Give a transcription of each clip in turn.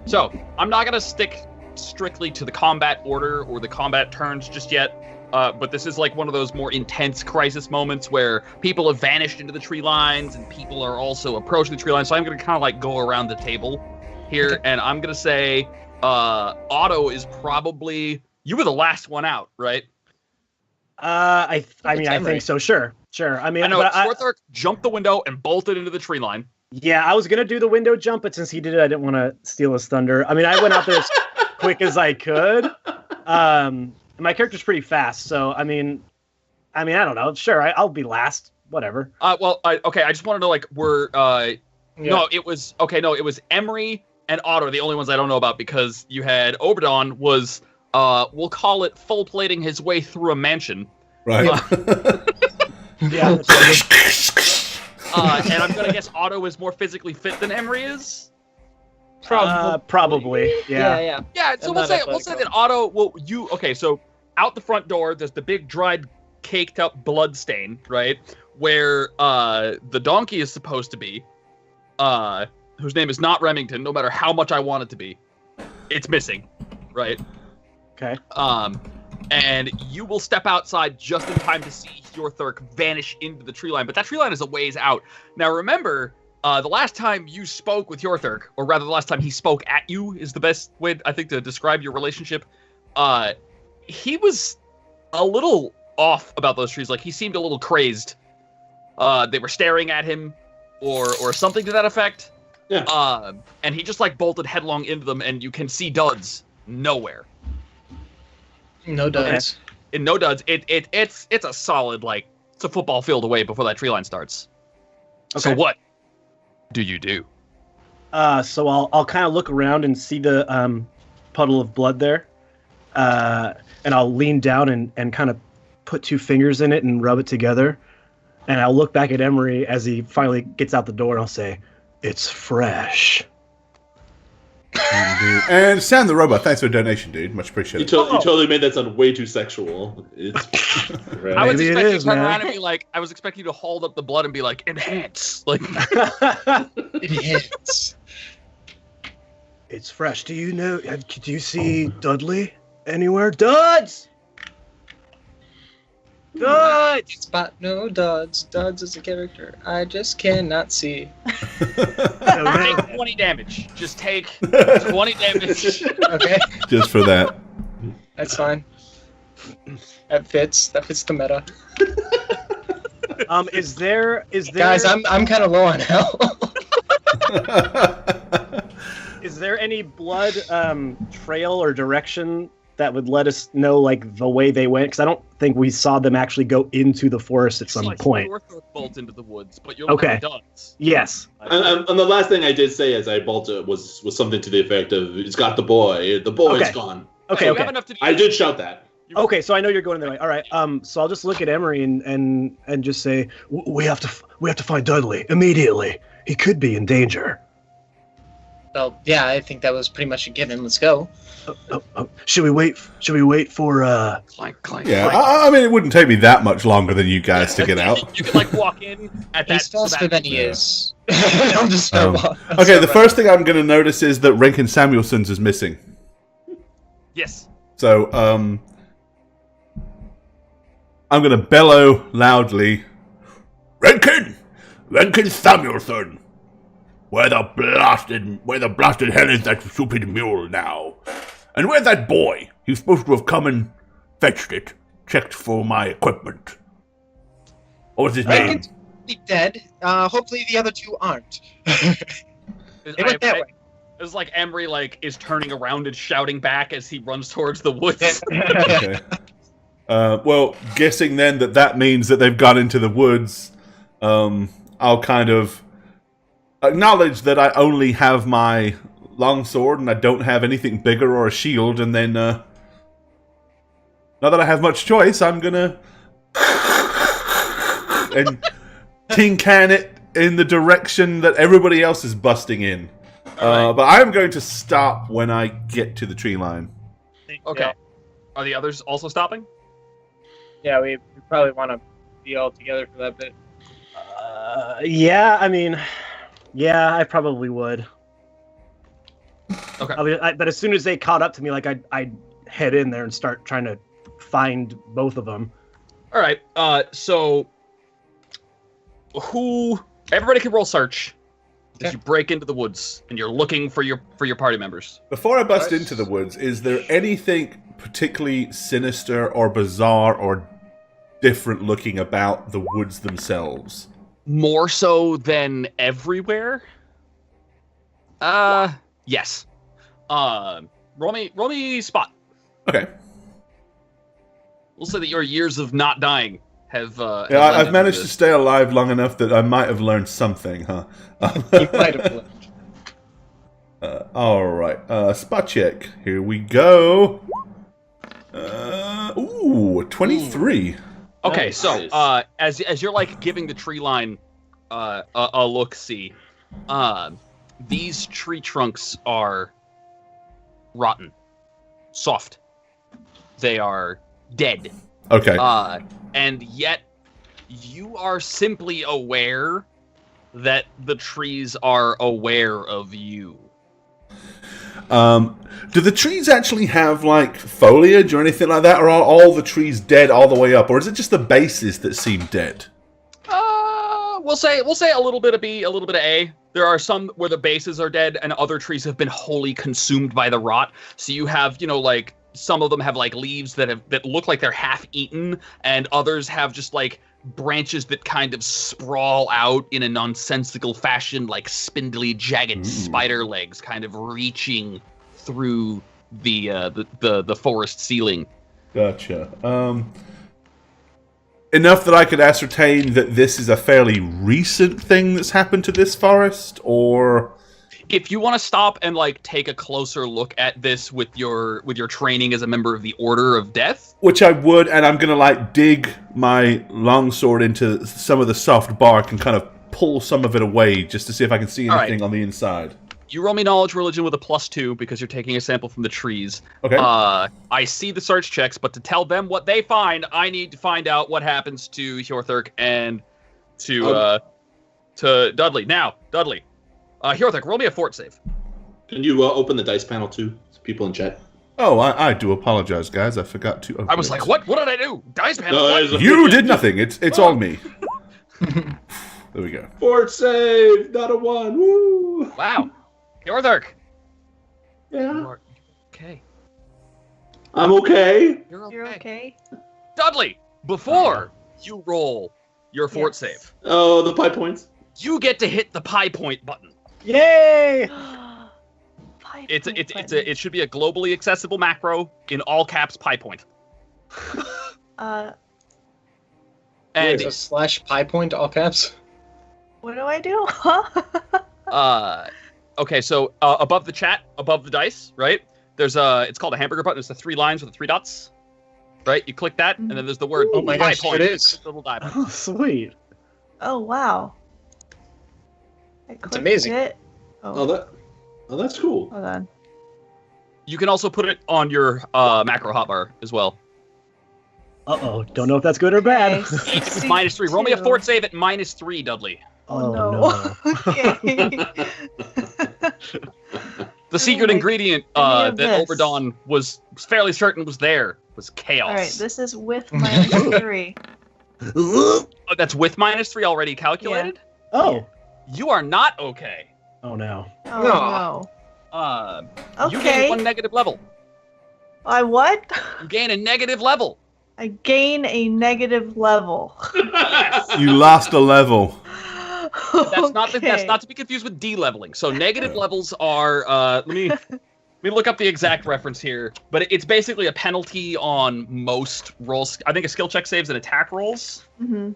So, I'm not going to stick strictly to the combat order or the combat turns just yet, but this is like one of those more intense crisis moments where people have vanished into the tree lines and people are also approaching the tree lines. So I'm going to kind of like go around the table here, and I'm going to say Otto is probably... You were the last one out, right? I mean, I think so. Sure. I mean, I know Swarthork jumped the window and bolted into the tree line. Yeah, I was gonna do the window jump, but since he did it, I didn't want to steal his thunder. I mean, I went out there as quick as I could. My character's pretty fast, so I mean, I don't know. Sure, I'll be last. Whatever. Okay. I just want to know, like, no, it was Emery and Otto, the only ones I don't know about, because you had Oberdon was, we'll call it full plating his way through a mansion. Right. Yeah. And I'm gonna guess Otto is more physically fit than Emery is. Probably. Yeah. Yeah. So we'll say that Otto. Well, so out the front door, there's the big dried, caked up blood stain, right, where the donkey is supposed to be, whose name is not Remington. No matter how much I want it to be, it's missing, right? Okay. And you will step outside just in time to see Hjorthurk vanish into the tree line. But that tree line is a ways out. Now, remember, the last time you spoke with Hjorthurk, or rather the last time he spoke at you is the best way, I think, to describe your relationship. He was a little off about those trees. Like, he seemed a little crazed. They were staring at him or something to that effect. Yeah. And he just, like, bolted headlong into them, and you can see duds nowhere. No duds. In no duds, it's a solid, like, it's a football field away before that tree line starts. Okay. So what do you do? So I'll kind of look around and see the puddle of blood there, and I'll lean down and kind of put two fingers in it and rub it together, and I'll look back at Emery as he finally gets out the door, and I'll say, "It's fresh." And Sam the Robot, thanks for a donation, dude. Much appreciated. You totally made that sound way too sexual. It's right. I was Maybe expecting it you is, to turn man. around and be like, I was expecting you to hold up the blood and be like, enhance. Like, It hits. It's fresh. Do you see Dudley anywhere? Duds! Duds! Spot no duds. Duds is a character I just cannot see. take 20 damage. Just take 20 damage. Okay, Just for that. that's fine. That fits. That fits the meta. Is there Guys, I'm kind of low on health. is there any blood trail or direction that would let us know, like, the way they went? Because I don't think we saw them actually go into the forest at some point. Hjorthurk bolts into the woods, but you're Okay. duds. Yes. And the last thing I did say as I bolted was something to the effect of, "It's got the boy's Okay. gone." Okay. You Okay. have enough to do I did shout that. Okay, so I know you're going the way. All right. So I'll just look at Emery and just say, we have to find Dudley immediately. He could be in danger. So yeah, I think that was pretty much a given. Let's go. Should we wait for Clank, clank, Yeah, clank. I mean, it wouldn't take me that much longer than you guys to get out. You can, like, walk in at that. He's faster so that- than he is. I'm just Okay, the first thing I'm going to notice is that Rankin Samuelson's is missing. Yes. So, I'm going to bellow loudly, Rankin Samuelson! Where the blasted hell is that stupid mule now? And where's that boy? He's supposed to have come and fetched it, checked for my equipment. What was his name? Rankin's dead. Hopefully the other two aren't. It went that way. It was like Emery, like, is turning around and shouting back as he runs towards the woods. Okay. Well, guessing then that means that they've gone into the woods, I'll kind of acknowledge that I only have my longsword and I don't have anything bigger or a shield, and then, not that I have much choice, I'm gonna and tin can it in the direction that everybody else is busting in. Right. But I'm going to stop when I get to the tree line. Okay. Are the others also stopping? Yeah, we probably want to be all together for that bit. yeah, I mean, yeah, I probably would. Okay. But as soon as they caught up to me, like I'd head in there and start trying to find both of them. All right. So everybody can roll search as you break into the woods and you're looking for your party members. Before I bust into the woods, is there anything particularly sinister or bizarre or different looking about the woods themselves? More so than everywhere? Yes. Roll me spot. Okay. We'll say that your years of not dying have. I've managed to stay alive long enough that I might have learned something, huh? You might have learned. All right. Spot check. Here we go. 23. Okay, Nice. so as you're like giving the tree line a look, see, these tree trunks are rotten, soft. They are dead. Okay. And yet you are simply aware that the trees are aware of you. Do the trees actually have like foliage or anything like that, or are all the trees dead all the way up, or is it just the bases that seem dead? We'll say a little bit of B, a little bit of A. There are some where the bases are dead, and other trees have been wholly consumed by the rot. So you have, like some of them have like leaves that look like they're half eaten, and others have just like branches that kind of sprawl out in a nonsensical fashion, like spindly, jagged spider legs, kind of reaching through the forest ceiling. Gotcha. Enough that I could ascertain that this is a fairly recent thing that's happened to this forest, or if you want to stop and like take a closer look at this with your training as a member of the Order of Death, which I would, and I'm gonna like dig my longsword into some of the soft bark and kind of pull some of it away just to see if I can see anything on the inside. You roll me knowledge religion with a +2 because you're taking a sample from the trees. Okay. I see the search checks, but to tell them what they find, I need to find out what happens to Hjorthurk and to Dudley. Now, Dudley, Hjorthurk, roll me a fort save. Can you open the dice panel too? People in chat. Oh, I do apologize, guys. I forgot to open I was it. like, what? What did I do? Dice panel? No, what? You did nothing. It's all me. There we go. Fort save, not a 1. Woo! Wow. Hjorthurk. Yeah. Okay. I'm okay. You're You're okay? Dudley, before you roll your fort save, Oh, the pie points. you get to hit the pie point button. Yay! It should be a globally accessible macro in all caps pie point. Uh, And So / pie point, all caps. what do I do? okay, so above the chat, above the dice, right? There's it's called a hamburger button. It's the 3 lines with the 3 dots. Right? You click that, and then there's the word Oh my pie gosh, point. it is. Little die point. Oh, sweet. Oh, wow. It's amazing. It. Oh, that's cool. Hold on. You can also put it on your macro hotbar as well. Uh-oh. Don't know if that's good or bad. Okay, It's -3. Roll me a 62. fort save at -3, Dudley. Oh, no. no. Okay. The secret like ingredient any of that this. Oberdon was fairly certain was there was chaos. All right, this is with -3. Oh, that's with -3 already calculated? Oh. You are not okay. Oh, no. Oh, No. no. You Okay. gain 1 negative level. I what? You gain a negative level. I gain a negative level. You lost a level. That's not to be confused with de-leveling. So negative levels are let me look up the exact reference here, but it's basically a penalty on most rolls. I think a skill check saves and attack rolls. Hmm.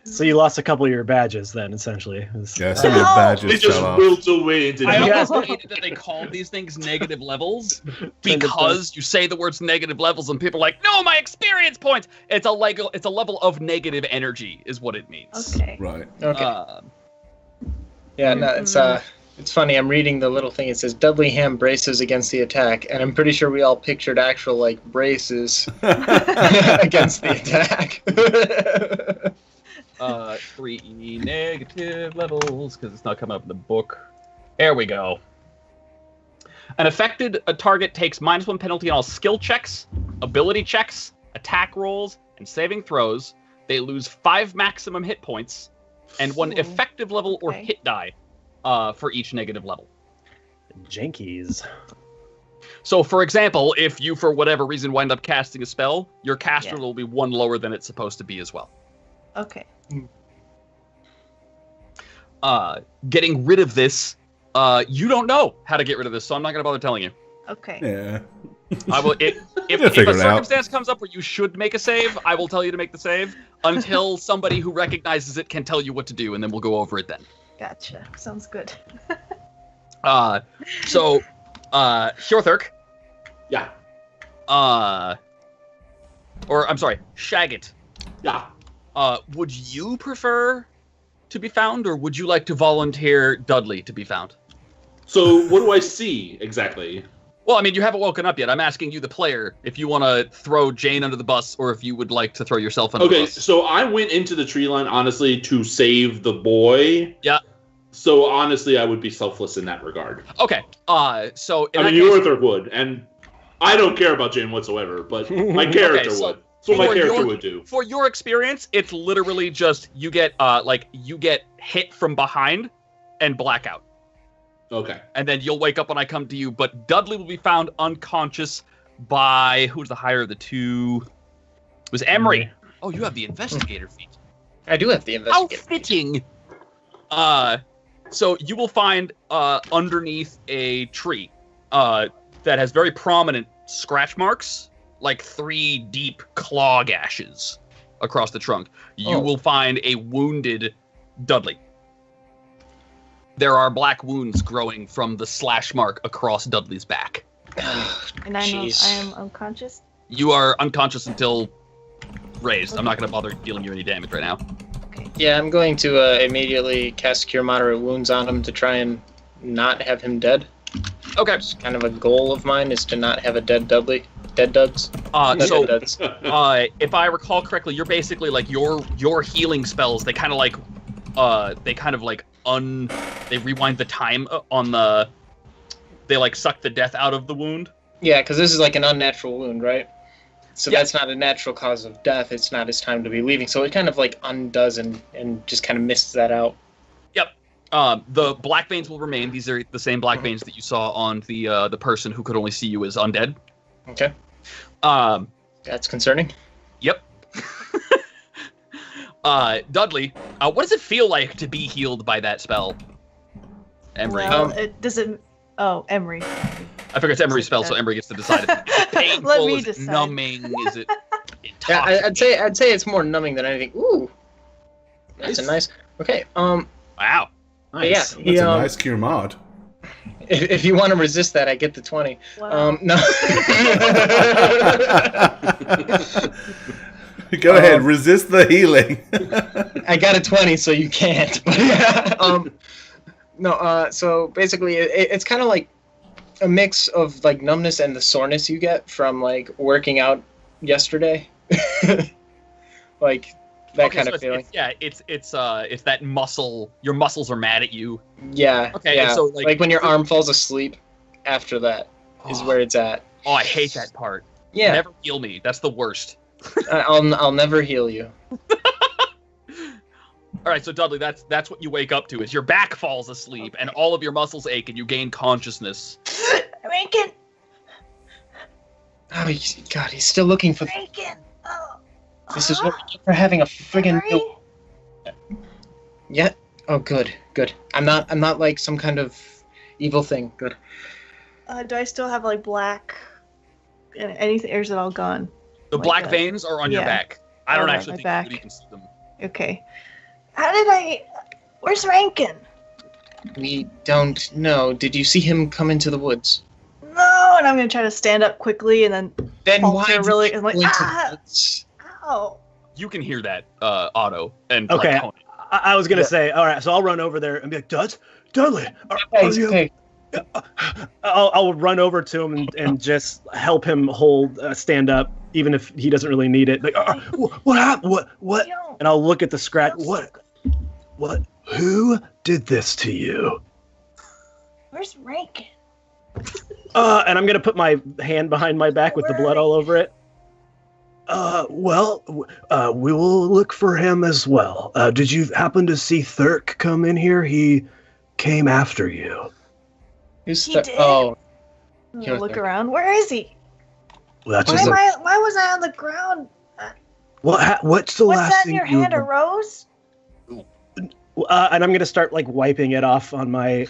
So you lost a couple of your badges then, essentially. Yeah, some of your No. badges They just fell off. wilt away into I Yes. always hated that they called these things negative levels because you say the words negative levels and people are like, no, my experience points. It's a level of negative energy is what it means. Okay. Right. Okay. Yeah, no, it's funny. I'm reading the little thing. It says Dudley Ham braces against the attack, and I'm pretty sure we all pictured actual braces against the attack. 3 negative levels because it's not coming up in the book. There we go. An affected target takes -1 penalty on all skill checks, ability checks, attack rolls, and saving throws. They lose 5 maximum hit points and 1 effective level or hit die for each negative level. Jankies. So, for example, if you, for whatever reason, wind up casting a spell, your caster will be 1 lower than it's supposed to be as well. Okay. Getting rid of this, you don't know how to get rid of this, so I'm not going to bother telling you. Okay. Yeah. I will. If a circumstance comes up where you should make a save, I will tell you to make the save until somebody who recognizes it can tell you what to do, and then we'll go over it then. Gotcha. Sounds good. So, Hjorthurk. Yeah. Or I'm sorry, Shagget. Yeah. Would you prefer to be found, or would you like to volunteer Dudley to be found? So what do I see exactly? Well, I mean, you haven't woken up yet. I'm asking you, the player, if you want to throw Jane under the bus, or if you would like to throw yourself under the bus. Okay, so I went into the tree line, honestly, to save the boy. Yeah. So, honestly, I would be selfless in that regard. Okay, so... I mean, Arthur would, and I don't care about Jane whatsoever, but my character would. So my character would do. For your experience, it's literally just, you get hit from behind and blackout. Okay. And then you'll wake up when I come to you, but Dudley will be found unconscious by, who's the higher of the two? It was Emery. Oh, you have the investigator feat. I do have the investigator. How fitting. So you will find underneath a tree that has very prominent scratch marks, like 3 deep claw gashes across the trunk. You will find a wounded Dudley. There are black wounds growing from the slash mark across Dudley's back. And I am unconscious? You are unconscious until raised. I'm not going to bother dealing you any damage right now. Okay. Yeah, I'm going to immediately cast Cure Moderate Wounds on him to try and not have him dead. Okay. It's kind of a goal of mine is to not have a dead Dudley. Dead Duds. So, Dead Duds. if I recall correctly, you're basically like your healing spells. They kind of like, they rewind the time on the. They like suck the death out of the wound. Yeah, because this is like an unnatural wound, right? So Yeah. that's not a natural cause of death. It's not his time to be leaving. So it kind of like undoes and just kind of misses that out. Yep. The black veins will remain. These are the same black veins that you saw on the person who could only see you as undead. Okay. That's concerning. Yep. Dudley, what does it feel like to be healed by that spell? Emery. Well, it doesn't... Oh, Emery. I figure it's Emery's spell, so Emery gets to decide. If it's painful, Let me is it decide. numbing, is it Yeah, intoxicating? I'd say it's more numbing than anything. Ooh, that's a nice. Okay. Wow. Nice. Yeah. That's a nice cure mod. If you want to resist that, I get the 20. Wow. No. Go ahead, resist the healing. I got a 20, so you can't. But yeah. No. So basically, it's kind of like a mix of like numbness and the soreness you get from like working out yesterday. Like that kind of feeling. It's that muscle. Your muscles are mad at you. Yeah. Okay, Yeah. so, like when your arm falls asleep. After that is where it's at. Oh, I hate that part. Yeah. Never heal me. That's the worst. I'll never heal you. All right, so Dudley, that's what you wake up to, is your back falls asleep and all of your muscles ache and you gain consciousness. Rankin! Oh, God, he's still looking for. Rankin! Oh. This is what we get for having a friggin' Emery? Yeah. Oh, good. I'm not like some kind of evil thing. Good. Do I still have like black and anything, or is it all gone? The Like black that. veins are on your Yeah. back. I don't Oh, actually my think back. you would even see them. Okay. Where's Rankin? We don't know. Did you see him come into the woods? No, and I'm gonna try to stand up quickly and then Then falter did really. you I'm like, go into the ah! woods? Ow. You can hear that, Otto. And Okay. like, Tony. I was gonna say, all right, so I'll run over there and be like, Dudley, are you? Okay. I'll run over to him and just help him stand up, even if he doesn't really need it. Like, what happened? What? And I'll look at the scratch. What? Who did this to you? Where's Rankin? And I'm gonna put my hand behind my back with the blood all over it. We will look for him as well. Did you happen to see Thurk come in here? He came after you. Who's He did? Oh, Look around. Where is he? Well, that's Why was I on the ground? what's the What's last that thing in your you hand? A rose? and I'm gonna start like wiping it off on my.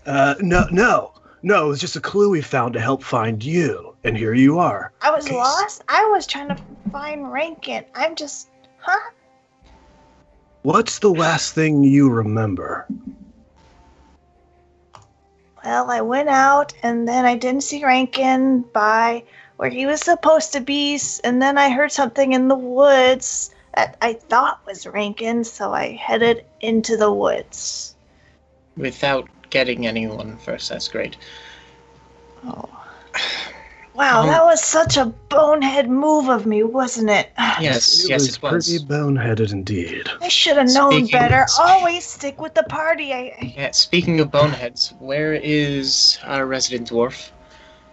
No. It was just a clue we found to help find you, and here you are. I was lost. I was trying to find Rankin. I'm just, What's the last thing you remember? Well, I went out, and then I didn't see Rankin by where he was supposed to be, and then I heard something in the woods that I thought was Rankin, so I headed into the woods. Without getting anyone first, that's great. Oh. Wow, that was such a bonehead move of me, wasn't it? Yes, it was. Pretty boneheaded indeed. I should have known better. Always stick with the party. Yeah, speaking of boneheads, where is our resident dwarf?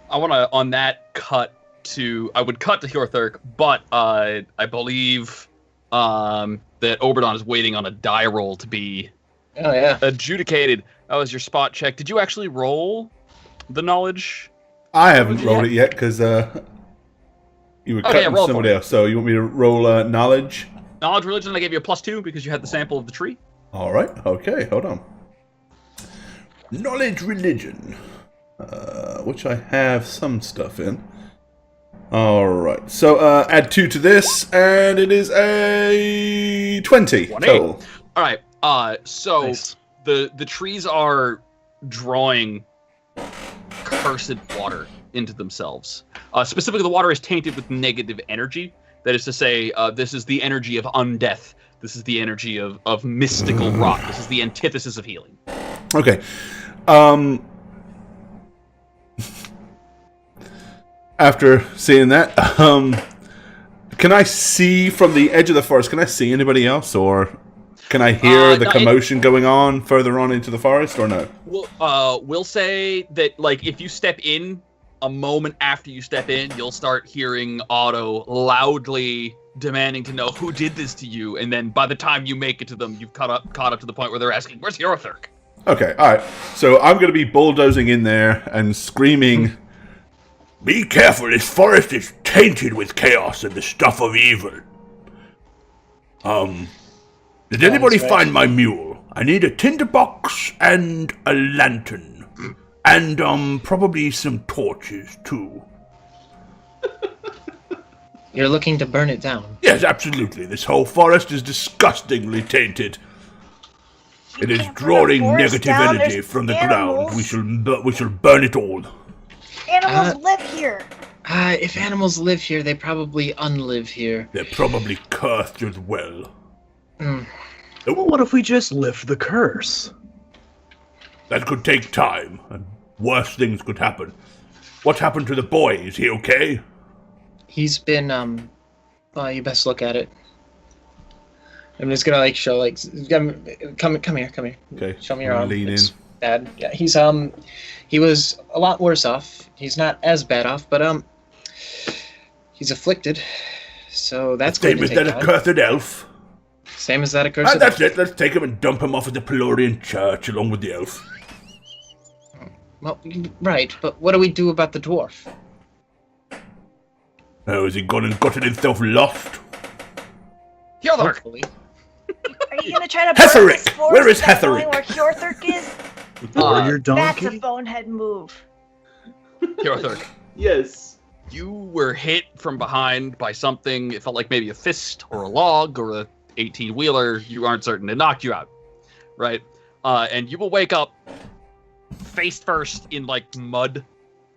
I want to, on that, I would cut to Hjorthurk, but I believe that Oberdon is waiting on a die roll to be adjudicated. That was your spot check. Did you actually roll the knowledge? I haven't rolled it yet because you were cutting somebody else. So you want me to roll knowledge? Knowledge religion. I gave you a +2 because you had the sample of the tree. All right. Okay. Hold on. Knowledge religion, which I have some stuff in. All right. So add 2 to this, and it is a 20 total. All right. So nice. The trees are drawing cursed water into themselves. Specifically, the water is tainted with negative energy. That is to say, this is the energy of undeath. This is the energy of mystical rot. This is the antithesis of healing. Okay. After seeing that, can I see from the edge of the forest? Can I see anybody else, or can I hear the commotion going on further on into the forest, or no? We'll say that, like, if you step in, a moment after you step in, you'll start hearing Otto loudly demanding to know who did this to you, and then by the time you make it to them, you've caught up to the point where they're asking, "Where's Hjorthurk?" Okay, all right. So I'm going to be bulldozing in there and screaming, "Be careful! This forest is tainted with chaos and the stuff of evil." Did anybody find my mule? I need a tinderbox and a lantern. And, probably some torches, too. You're looking to burn it down? Yes, absolutely. This whole forest is disgustingly tainted. It is drawing negative energy from the ground. We shall burn it all. Animals live here. If animals live here, they probably unlive here. They're probably cursed as well. Well, what if we just lift the curse? That could take time, and worse things could happen. What happened to the boy? Is he okay? He's been, you best look at it. I'm just gonna, like, show, like, come here. Okay. Show me your arm. Lean in. Bad. Yeah, he was a lot worse off. He's not as bad off, but, he's afflicted. So that's going to take time. Same as that accursed elf. Same as that accursed elf. That's it. Let's take him and dump him off at the Pelorian church along with the elf. Well, right, but what do we do about the dwarf? Oh, has he gone and gotten himself lost? Hjorthurk! Are you gonna try to burn this forest? Where is Hetheric? Where Hjorthurk is? Your donkey? That's a bonehead move. Hjorthurk. Yes. You were hit from behind by something. It felt like maybe a fist or a log or a 18-wheeler. You aren't certain. It knocked you out, right? And you will wake up face first in, like, mud.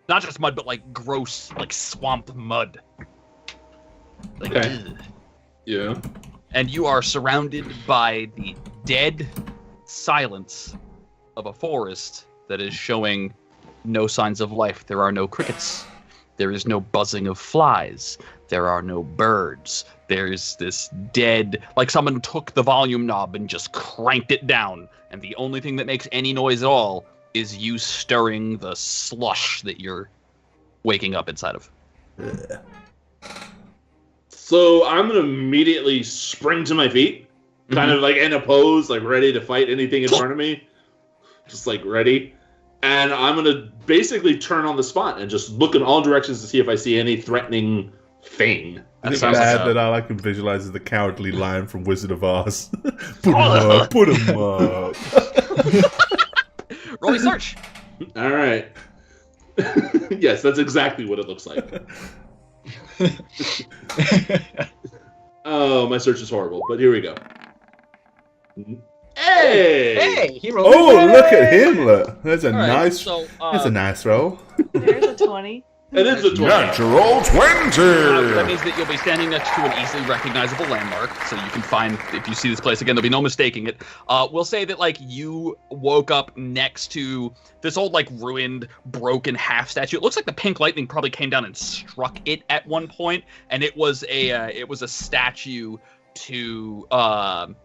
Not just mud, but, like, gross, like, swamp mud. Like, okay. Yeah. And you are surrounded by the dead silence of a forest that is showing no signs of life. There are no crickets. There is no buzzing of flies. There are no birds. There's this dead, like someone took the volume knob and just cranked it down. And the only thing that makes any noise at all is you stirring the slush that you're waking up inside of. So I'm going to immediately spring to my feet, kind of like in a pose, like ready to fight anything in front of me. Just like ready. And I'm going to basically turn on the spot and just look in all directions to see if I see any threatening thing. It's bad that all I can visualize is the cowardly lion from Wizard of Oz. Put him up, put him up. Roll a search. All right. Yes, that's exactly what it looks like. Oh, my search is horrible, but here we go. Hey! Hey, he rolled. Oh, look at him! Look, that's a nice. So, that's a nice roll. There's a 20. It is a 20. Natural 20. That means that you'll be standing next to an easily recognizable landmark, so you can find, if you see this place again, there'll be no mistaking it. We'll say that, like, you woke up next to this old, like, ruined, broken half statue. It looks like the pink lightning probably came down and struck it at one point, and it was a statue to one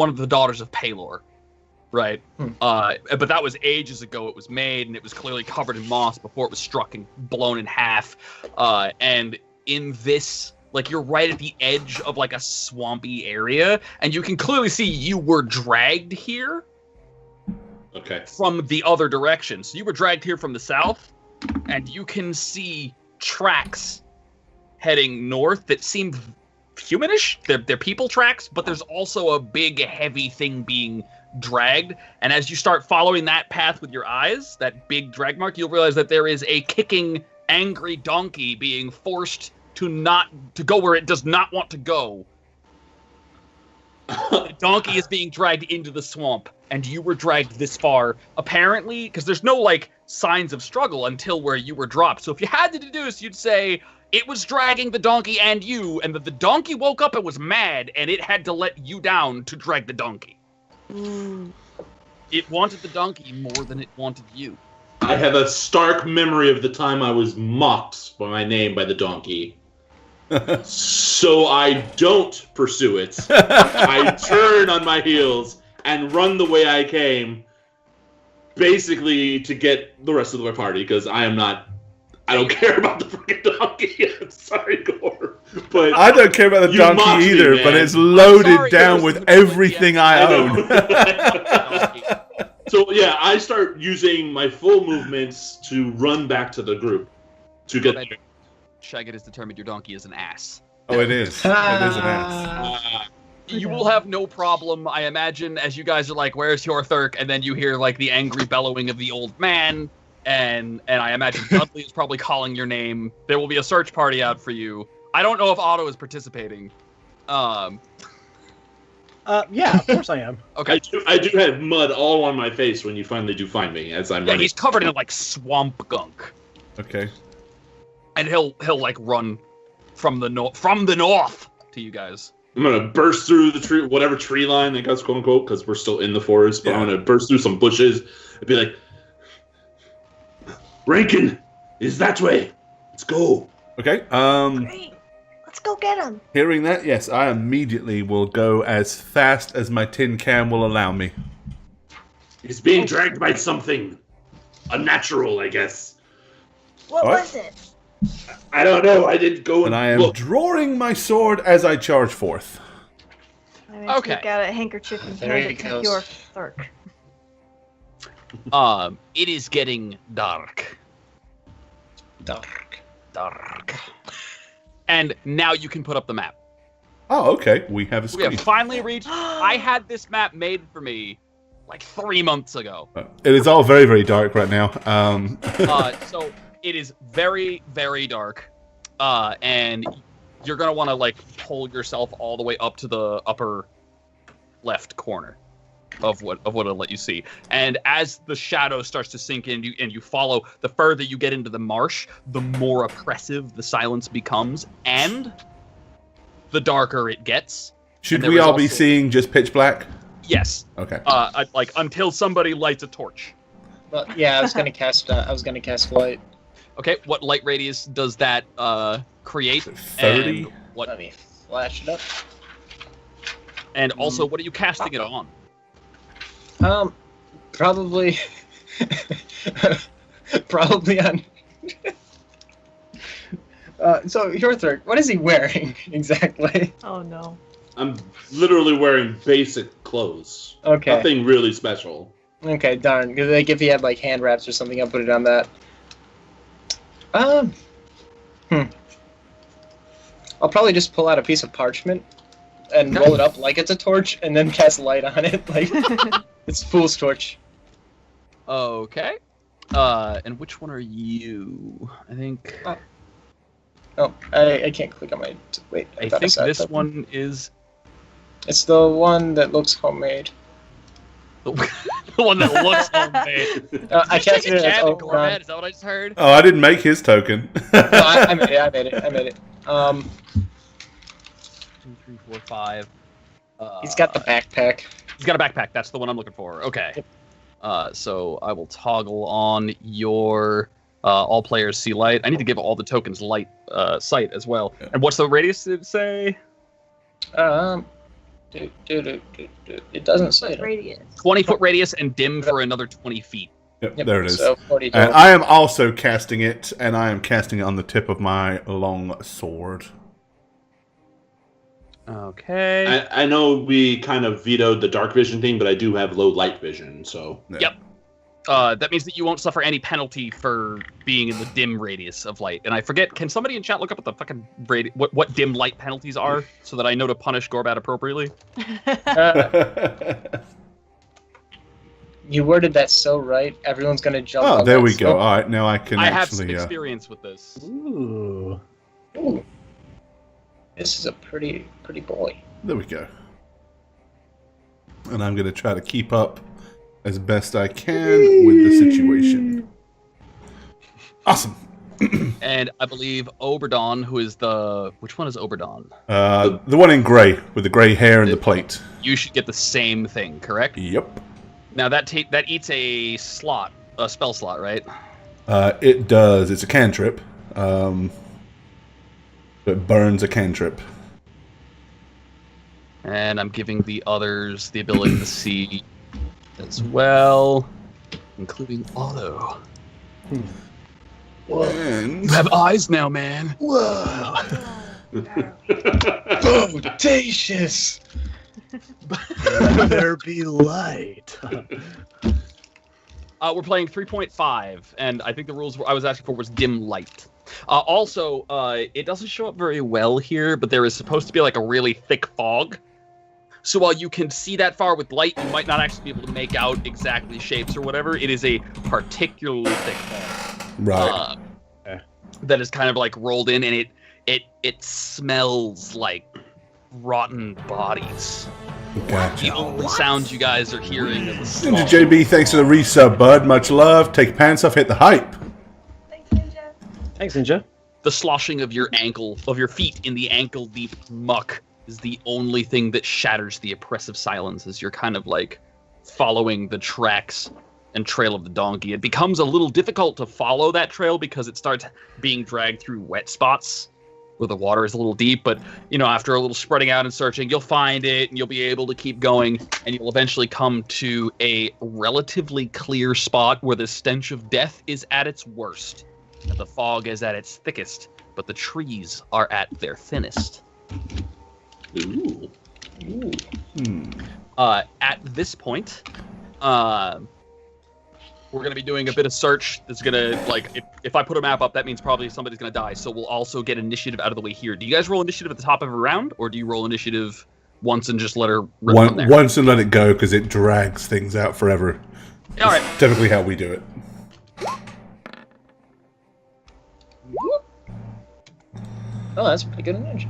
of the daughters of Palor. Right. But that was ages ago it was made, and it was clearly covered in moss before it was struck and blown in half. And in this, like, you're right at the edge of, like, a swampy area, and you can clearly see you were dragged here. Okay. From the other direction. So you were dragged here from the south, and you can see tracks heading north that seem humanish. They're people tracks, but there's also a big, heavy thing being dragged, and as you start following that path with your eyes, that big drag mark, you'll realize that there is a kicking, angry donkey being forced to go where it does not want to go. The donkey is being dragged into the swamp, and you were dragged this far, apparently, because there's no, like, signs of struggle until where you were dropped. So if you had to deduce, you'd say it was dragging the donkey and you, and that the donkey woke up and was mad, and it had to let you down to drag the donkey. It wanted the donkey more than it wanted you. I have a stark memory of the time I was mocked by my name by the donkey. So I don't pursue it. I turn on my heels and run the way I came, basically to get the rest of my party, because I don't care about the freaking donkey. I'm sorry, Gore. But I don't care about the donkey either, but it's loaded down with everything I own. So, yeah, I start using my full movements to run back to the group to get there. Shaggot has determined your donkey is an ass. Oh, it is. It is an ass. You will have no problem, I imagine, as you guys are like, where's your Thurk? And then you hear, like, the angry bellowing of the old man. And I imagine Dudley is probably calling your name. There will be a search party out for you. I don't know if Otto is participating. Yeah, of course I am. Okay. I do have mud all on my face when you finally do find me as I'm running. He's covered in, like, swamp gunk. Okay. And he'll like run from the north to you guys. I'm gonna burst through the tree, whatever tree line that goes, quote unquote, because we're still in the forest. But I'm gonna burst through some bushes and be like, "Rankin is that way. Let's go." Okay. Great. Let's go get him. Hearing that, yes, I immediately will go as fast as my tin can will allow me. He's being dragged by something unnatural, I guess. What was it? I don't know. I didn't go And I am look. drawing my sword as I charge forth. I'm going to Okay. take out a handkerchief and There hand he it to goes. your Thurk. It is getting dark. Dark. And now you can put up the map. Oh, okay. We have a We have screen. finally reached. I had this map made for me like 3 months ago. It is all very, very dark right now. So it is very, very dark. And you're going to want to like pull yourself all the way up to the upper left corner of what it'll let you see. And as the shadow starts to sink in and you follow, the further you get into the marsh, the more oppressive the silence becomes and the darker it gets. Should And we there all was be also- seeing just pitch black? Yes. Okay. Like until somebody lights a torch. Well, yeah, I was gonna cast light. Okay, what light radius does that create? 30? And what? Let me flash it up. And also, what are you casting it on? Probably, probably on. So Hjorthric, what is he wearing exactly? Oh no. I'm literally wearing basic clothes. Okay. Nothing really special. Okay, darn. Because like if he had like hand wraps or something, I'll put it on that. I'll probably just pull out a piece of parchment and roll it up like it's a torch, and then cast light on it, like it's fool's torch. Okay. And which one are you? I think. Oh, I can't click on my. Wait. I thought think saw this that. one is It's the one that looks homemade. the one that looks homemade. I casted it as Is Oberon. that what I just heard? Oh, I didn't make his token. No, I made it. I made it. 2, 3, 4, 5. He's got the backpack. He's got a backpack. That's the one I'm looking for. Okay. Yep. So I will toggle on your all players see light. I need to give all the tokens light sight as well. Yeah. And what's the radius? Did it say? It doesn't say it. Radius. 20-foot radius and dim for another 20 feet. Yep, Yep, there it is. So 40 And total. I am also casting it, and I am casting it on the tip of my long sword. Okay. I know we kind of vetoed the dark vision thing, but I do have low light vision, so. Yeah. Yep. That means that you won't suffer any penalty for being in the dim radius of light. And I forget, can somebody in chat look up what the fucking what dim light penalties are, so that I know to punish Gorbat appropriately? You worded that so right. Everyone's gonna jump. Oh, on there that we go. slope. All right, now I can I have some actually. experience with this. Ooh. Ooh. This is a pretty boy. There we go. And I'm going to try to keep up as best I can with the situation. Awesome. And I believe Oberdon, who is the... Which one is Oberdon? The one in grey, with the grey hair and the plate. You should get the same thing, correct? Yep. Now that eats a slot, a spell slot, right? It does. It's a cantrip. It burns a cantrip. And I'm giving the others the ability to see as well, including auto. And You have eyes now, man. Whoa. Bodacious. Let there be light. We're playing 3.5, and I think the rules I was asking for was dim light. Also, it doesn't show up very well here, but there is supposed to be like a really thick fog. So while you can see that far with light, you might not actually be able to make out exactly shapes or whatever. It is a particularly thick fog. right. That is kind of like rolled in, and it smells like rotten bodies. Gotcha. The only sound you guys are hearing is the Ninja slosh. JB, thanks for the resub, bud. Much love. Take your pants off, hit the hype. Thanks, Ninja. Thanks, Ninja. The sloshing of your feet in the ankle-deep muck is the only thing that shatters the oppressive silence as you're kind of like following the tracks and trail of the donkey. It becomes a little difficult to follow that trail because it starts being dragged through wet spots where the water is a little deep, but after a little spreading out and searching, you'll find it and you'll be able to keep going, and you'll eventually come to a relatively clear spot where the stench of death is at its worst and the fog is at its thickest, but the trees are at their thinnest. Ooh. At this point, we're going to be doing a bit of search. That's going to, if I put a map up, that means probably somebody's going to die. So we'll also get initiative out of the way here. Do you guys roll initiative at the top of a round, or do you roll initiative once and just let her rip from there? Once and let it go, because it drags things out forever. All right. Typically how we do it. Oh, that's pretty good energy.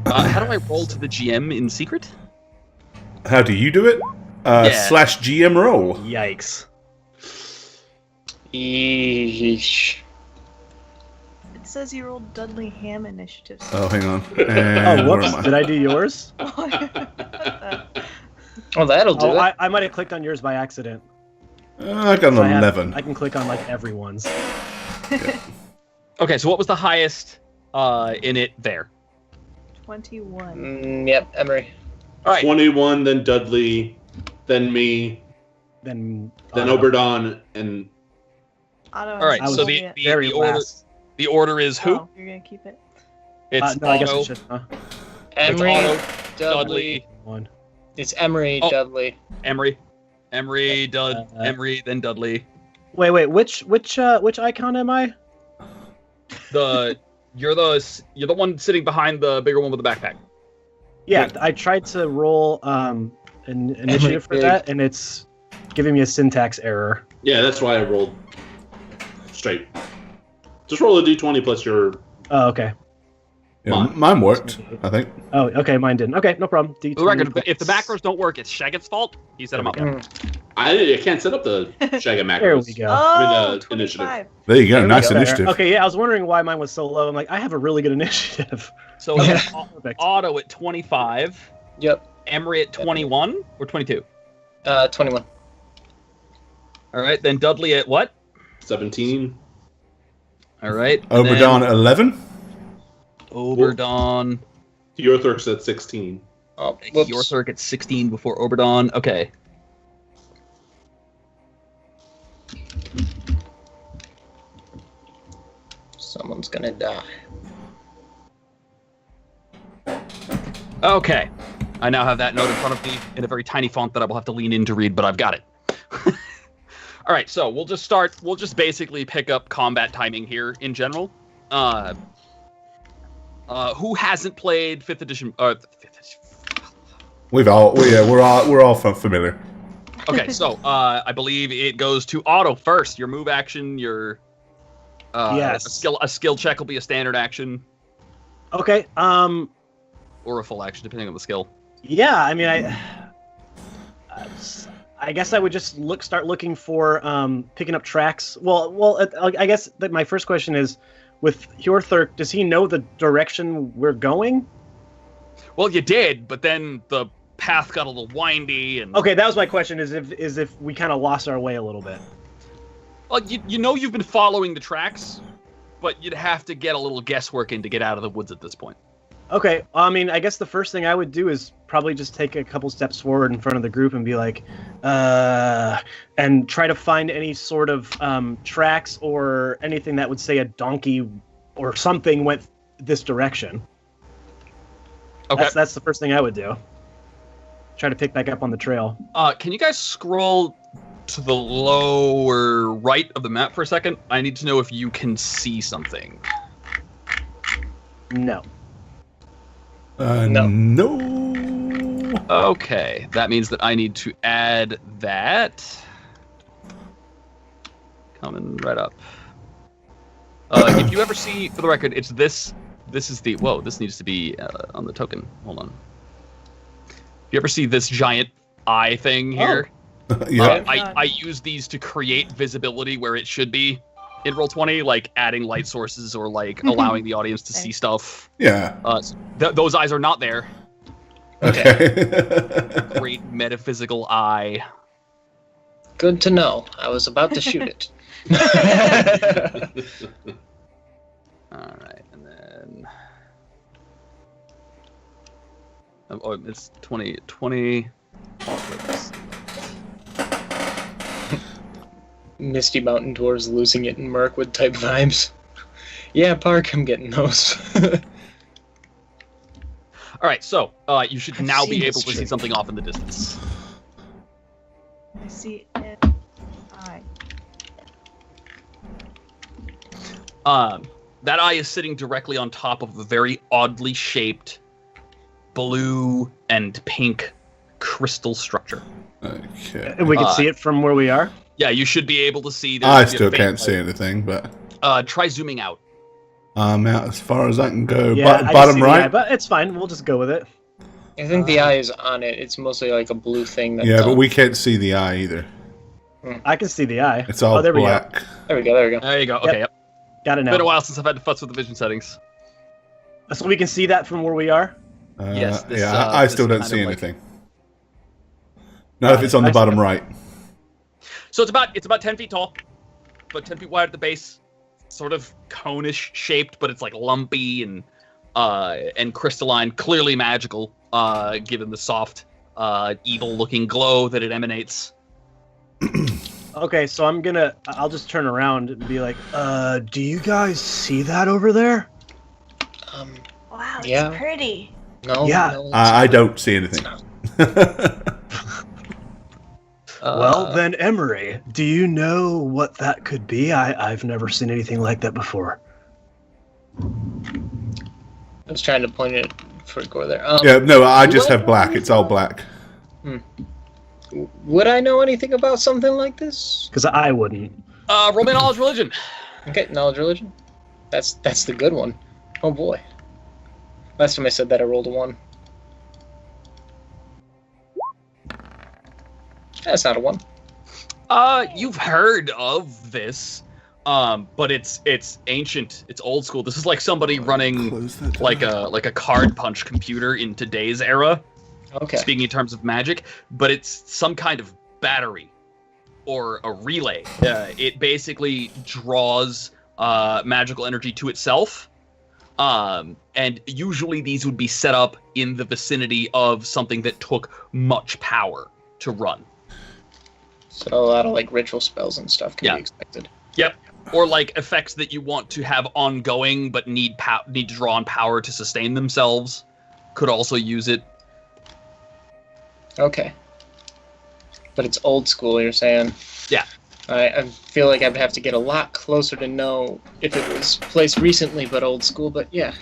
How do I roll to the GM in secret? How do you do it? Yeah. /GM roll. Yikes. Yeesh. It says you rolled Dudley Ham initiative. Oh, hang on. And Oh, where whoops. am I? Did I do yours? Oh, that'll do Oh, it. I might have clicked on yours by accident. I got an So I 11. can click on like everyone's. Okay, so what was the highest in it there? 21. Yep, Emery. All right. 21, then Dudley, then me, Then then Oberdon, and Otto. All right. I So was the order last. the order is who? Oh, you're gonna keep it. It's No, I guess Otto. it's just Emery, Otto, Dudley. one. It's Emery, Oh. Dudley. Emery, Emery, then Dudley. Wait, which icon am I? You're the one sitting behind the bigger one with the backpack. Yeah, I tried to roll an initiative for that, and it's giving me a syntax error. yeah, that's why I rolled straight. Just roll a d20 plus your. Oh, okay. Yeah, mine worked, I think. Oh, okay, mine didn't. Okay, no problem. For the record, if the macros don't work, it's Shagget's fault. He set them up. I can't set up the Shaggy macros. There we go. I Oh, mean, 25. There you go, There we nice go. initiative. Okay, yeah, I was wondering why mine was so low. I'm like, I have a really good initiative. So Okay, it's perfect. Otto at 25, Yep, Emery at 21 or 22. 21. All right, then Dudley at what? 17. All right. and Oberdon at 11. then Oberdon. Yorthork's at 16. Oh, whoops. Yorthork at 16 before Oberdon. Okay. Someone's gonna die. Okay. I now have that note in front of me in a very tiny font that I will have to lean in to read, but I've got it. All right, so we'll just basically pick up combat timing here in general. Who hasn't played 5th edition? 5th edition. We're all familiar. Okay, so I believe it goes to Otto first. Your move action, your Yes. a skill check will be a standard action Okay, or a full action depending on the skill. yeah, I mean, I guess I would just start looking for picking up tracks. Well, I guess that my first question is, with Hjorthurk, does he know the direction we're going? Well, you did, but then the path got a little windy and Okay, that was my question. Is if we kind of lost our way a little bit? well, you know you've been following the tracks, but you'd have to get a little guesswork in to get out of the woods at this point. Okay, I mean, I guess the first thing I would do is probably just take a couple steps forward in front of the group and be like, and try to find any sort of tracks or anything that would say a donkey or something went this direction. Okay. That's the first thing I would do. Try to pick back up on the trail. Can you guys scroll to the lower right of the map for a second? I need to know if you can see something. No. No. Okay, that means that I need to add that. Coming right up. If you ever see, for the record, it's this. This is the. Whoa, this needs to be on the token. Hold on. If you ever see this giant eye thing here, Yeah. I use these to create visibility where it should be in Roll20, like adding light sources or like allowing the audience to see stuff. Yeah. Those eyes are not there. Okay. Great metaphysical eye. Good to know. I was about to shoot it. All right, and then oh, it's 20. Misty Mountain Tours losing it in Mirkwood type vibes. Yeah, Park, I'm getting those. All right, so you should now seen be able this to see trick. something off in the distance. I see it. That eye is sitting directly on top of a very oddly shaped blue and pink crystal structure. Okay. And we can see it from where we are. Yeah, you should be able to see. I there's still a faint can't see light. anything, but Try zooming out. I'm out as far as I can go. Yeah, I can Bottom see the eye, right. but it's fine. We'll just go with it. I think the eye is on it. It's mostly like a blue thing. That's Yeah, but on. we can't see the eye either. I can see the eye. It's all there black. we go. There we go. There we go. There you go. Okay, yep. Got it now. Been a while since I've had to futz with the vision settings. So we can see that from where we are. Yes, this, yeah, I this still don't kind see of like- anything. Not if it's on the I see bottom it. right. So it's about 10 feet tall, but 10 feet wide at the base, sort of conish shaped, but it's like lumpy and crystalline, clearly magical, given the soft, evil-looking glow that it emanates. Okay, so I'll just turn around and be like, do you guys see that over there? Wow, Yeah. it's pretty. No. Yeah. No, it's I not. don't see anything. Well, then, Emery, do you know what that could be? I've never seen anything like that before. I was trying to point it for Gore there. Yeah, no, I just have black. It's all black. Would I know anything about something like this? Because I wouldn't. Roll me knowledge religion. Okay, knowledge religion. That's the good one. Oh boy. Last time I said that, I rolled a 1. That's not a 1. You've heard of this, but it's ancient. It's old school. This is like somebody running Close that like door. a card punch computer in today's era. Okay. Speaking in terms of magic, but it's some kind of battery or a relay. It basically draws magical energy to itself. And usually these would be set up in the vicinity of something that took much power to run. So a lot of like ritual spells and stuff can be expected. Yep. Or like effects that you want to have ongoing but need to draw on power to sustain themselves could also use it. Okay. But it's old school, you're saying? Yeah. I feel like I'd have to get a lot closer to know if it was placed recently but old school, but yeah.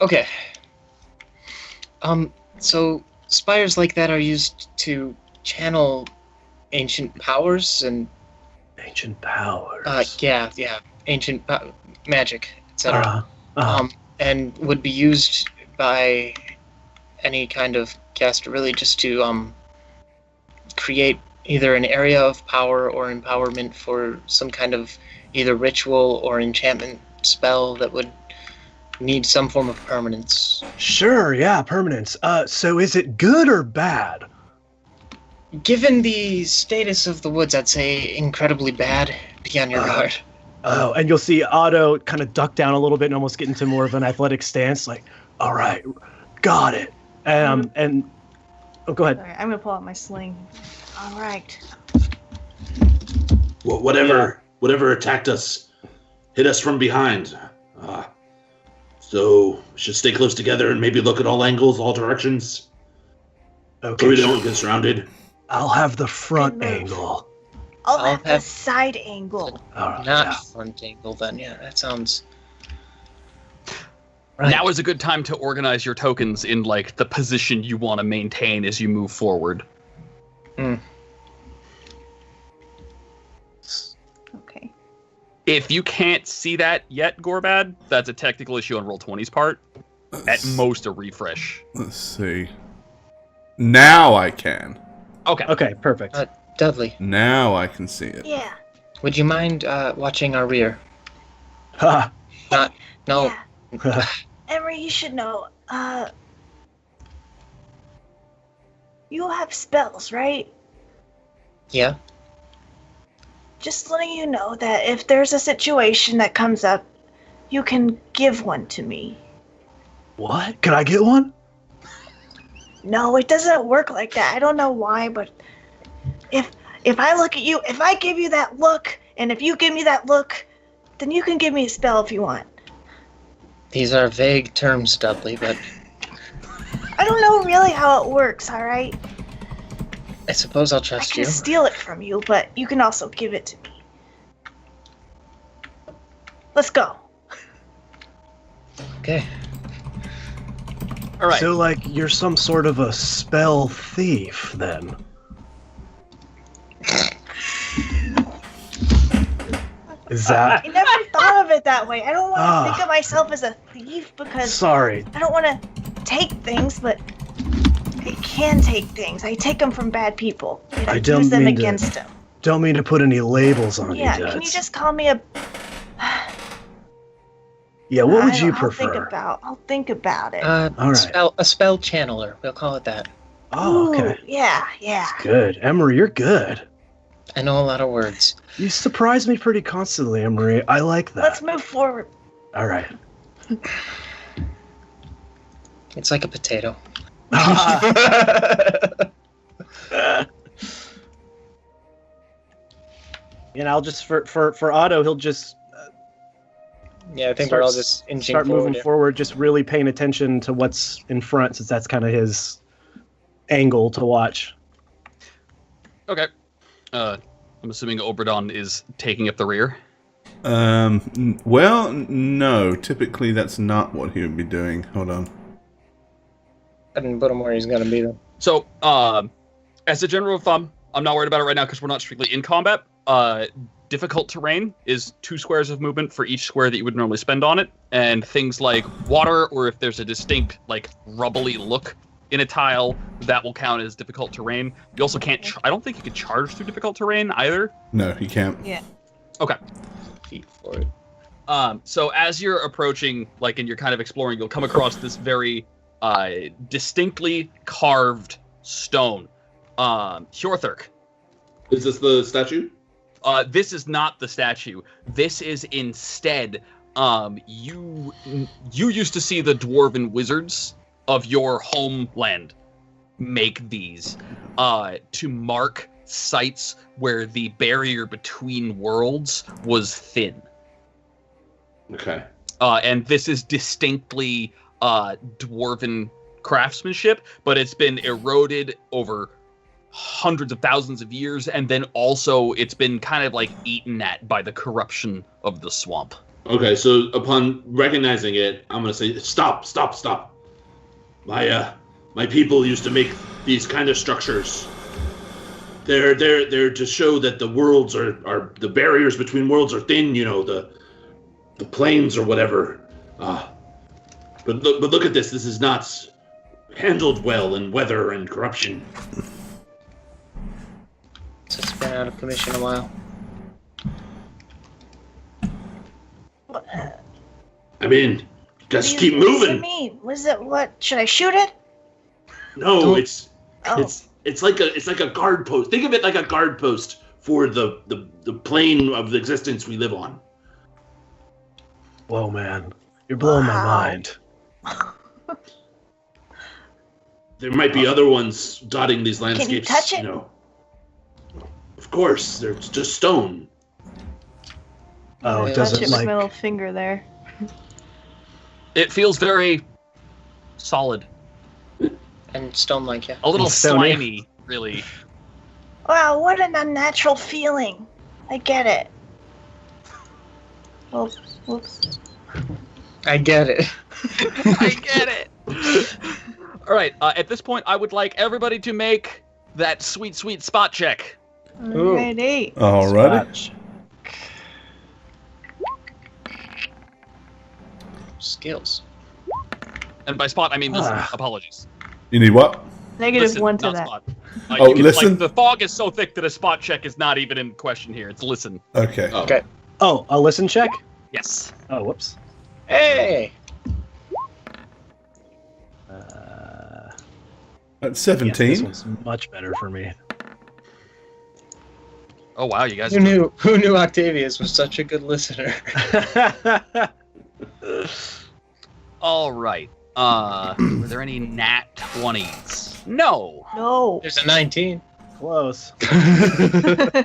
Okay. So spires like that are used to channel ancient powers and... Ancient powers. Yeah. Ancient magic, etc. And would be used by any kind of caster really just to create either an area of power or empowerment for some kind of either ritual or enchantment spell that would need some form of permanence. Sure, yeah, permanence. So is it good or bad? Given the status of the woods, I'd say incredibly bad. Be on your guard. Oh, and you'll see Otto kind of duck down a little bit and almost get into more of an athletic stance, like, all right, got it. And oh, go ahead. All right, I'm gonna pull out my sling. All right. Well, whatever attacked us, hit us from behind. So we should stay close together and maybe look at all angles, all directions. Okay, So we don't get surrounded. I'll have the front Good move. angle. I'll I'll have the have- side angle. All right, Not yeah. front angle then, yeah, that sounds... Right. Now is a good time to organize your tokens in like the position you want to maintain as you move forward. Okay. If you can't see that yet, Gorbad, that's a technical issue on Roll20's part. At most, a refresh. Let's see. Now I can. Okay. Okay, perfect. Dudley, Now I can see it. Yeah. would you mind watching our rear? Ha. No. Yeah. Emery, you should know. You have spells, right? Yeah? Just letting you know that if there's a situation that comes up, you can give one to me. What? Can I get one? No, it doesn't work like that. I don't know why, but if I look at you, if I give you that look, and if you give me that look, then you can give me a spell if you want. These are vague terms, Dudley, but I don't know really how it works, alright? I suppose I'll I trust can you. steal it from you, but you can also give it to me. Let's go. Okay. All right. So, like, you're some sort of a spell thief, then? Is that... I never thought of it that way. I don't want to Ah. think of myself as a thief because Sorry. I don't want to take things, but I can take things. I take them from bad people. And I don't use them mean to- against them. Don't mean to put any labels on Yeah, you, can you Duds. just call me a... Yeah, what would I you don't- prefer? I'll think about it. All right. A spell channeler. We'll call it that. Oh, okay. Ooh, yeah. Good. Emery, you're good. I know a lot of words. You surprise me pretty constantly, Emery. I like that. Let's move forward. All right. It's like a potato. And I'll just for Otto, he'll just Yeah, I think we're all just inching start forward. moving forward, just really paying attention to what's in front, since that's kind of his angle to watch. Okay. I'm assuming Obradon is taking up the rear. Well, no. Typically, that's not what he would be doing. Hold on. I didn't put him where he's gonna be though. So, as a general thumb, I'm not worried about it right now because we're not strictly in combat. Difficult terrain is 2 squares of movement for each square that you would normally spend on it, and things like water, or if there's a distinct, like, rubbly look in a tile, that will count as difficult terrain. You also can't, I don't think you can charge through difficult terrain either. No, he can't. Yeah. Okay. Feet for it. So as you're approaching, like, and you're kind of exploring, you'll come across this very distinctly carved stone. Hjorthurk. Is this the statue? This is not the statue. This is instead, you used to see the dwarven wizards of your homeland make these to mark sites where the barrier between worlds was thin. Okay. And this is distinctly dwarven craftsmanship, but it's been eroded over hundreds of thousands of years, and then also it's been kind of like eaten at by the corruption of the swamp. Okay, so upon recognizing it, I'm gonna say, stop. My people used to make these kind of structures. They're to show that the worlds are the barriers between worlds are thin, you know, the planes or whatever. But look at this. This is not handled well in weather and corruption. It's been out of commission a while. I mean, just keep What do you moving. mean? Was it what? Should I shoot it? No, it's Oh. it's like a guard post. Think of it like a guard post for the plane of existence we live on. Whoa, man. You're blowing my Wow. mind. There might be other ones dotting these landscapes. Can you touch it? know. Of course, they're just stone. Oh, it Yeah, Touch doesn't it with like. my little finger there. It feels very solid, And stone-like, yeah. a little Stony. slimy, really. Wow, what an unnatural feeling. I get it. Whoops. I get it. I get it. All right. At this point, I would like everybody to make that sweet spot check. Ooh. Alrighty. Alrighty. Scotch. Skills. And by spot, I mean listen. Ah. Apologies. You need what? Negative Listen, 1 to not that. spot. Oh, you can, listen. Like, the fog is so thick that a spot check is not even in question here. It's listen. Okay. Oh. Okay. Oh, a listen check? Yes. Oh, whoops. Hey! At Yes, 17. this one's much better for me. Oh wow, you guys. Who knew Octavius was such a good listener? All right. Were there any nat 20s? No. No. There's a 19. Close.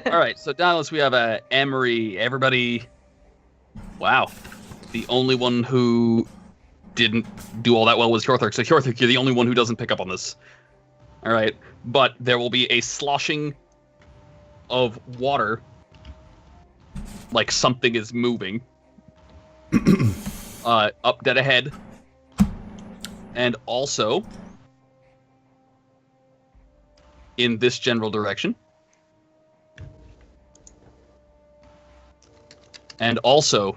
All right. So down the list we have Emery. Everybody. Wow. The only one who didn't do all that well was Hjorthurk. So Hjorthurk, you're the only one who doesn't pick up on this. All right. But there will be a sloshing of water, like something is moving, up dead ahead, and also in this general direction, and also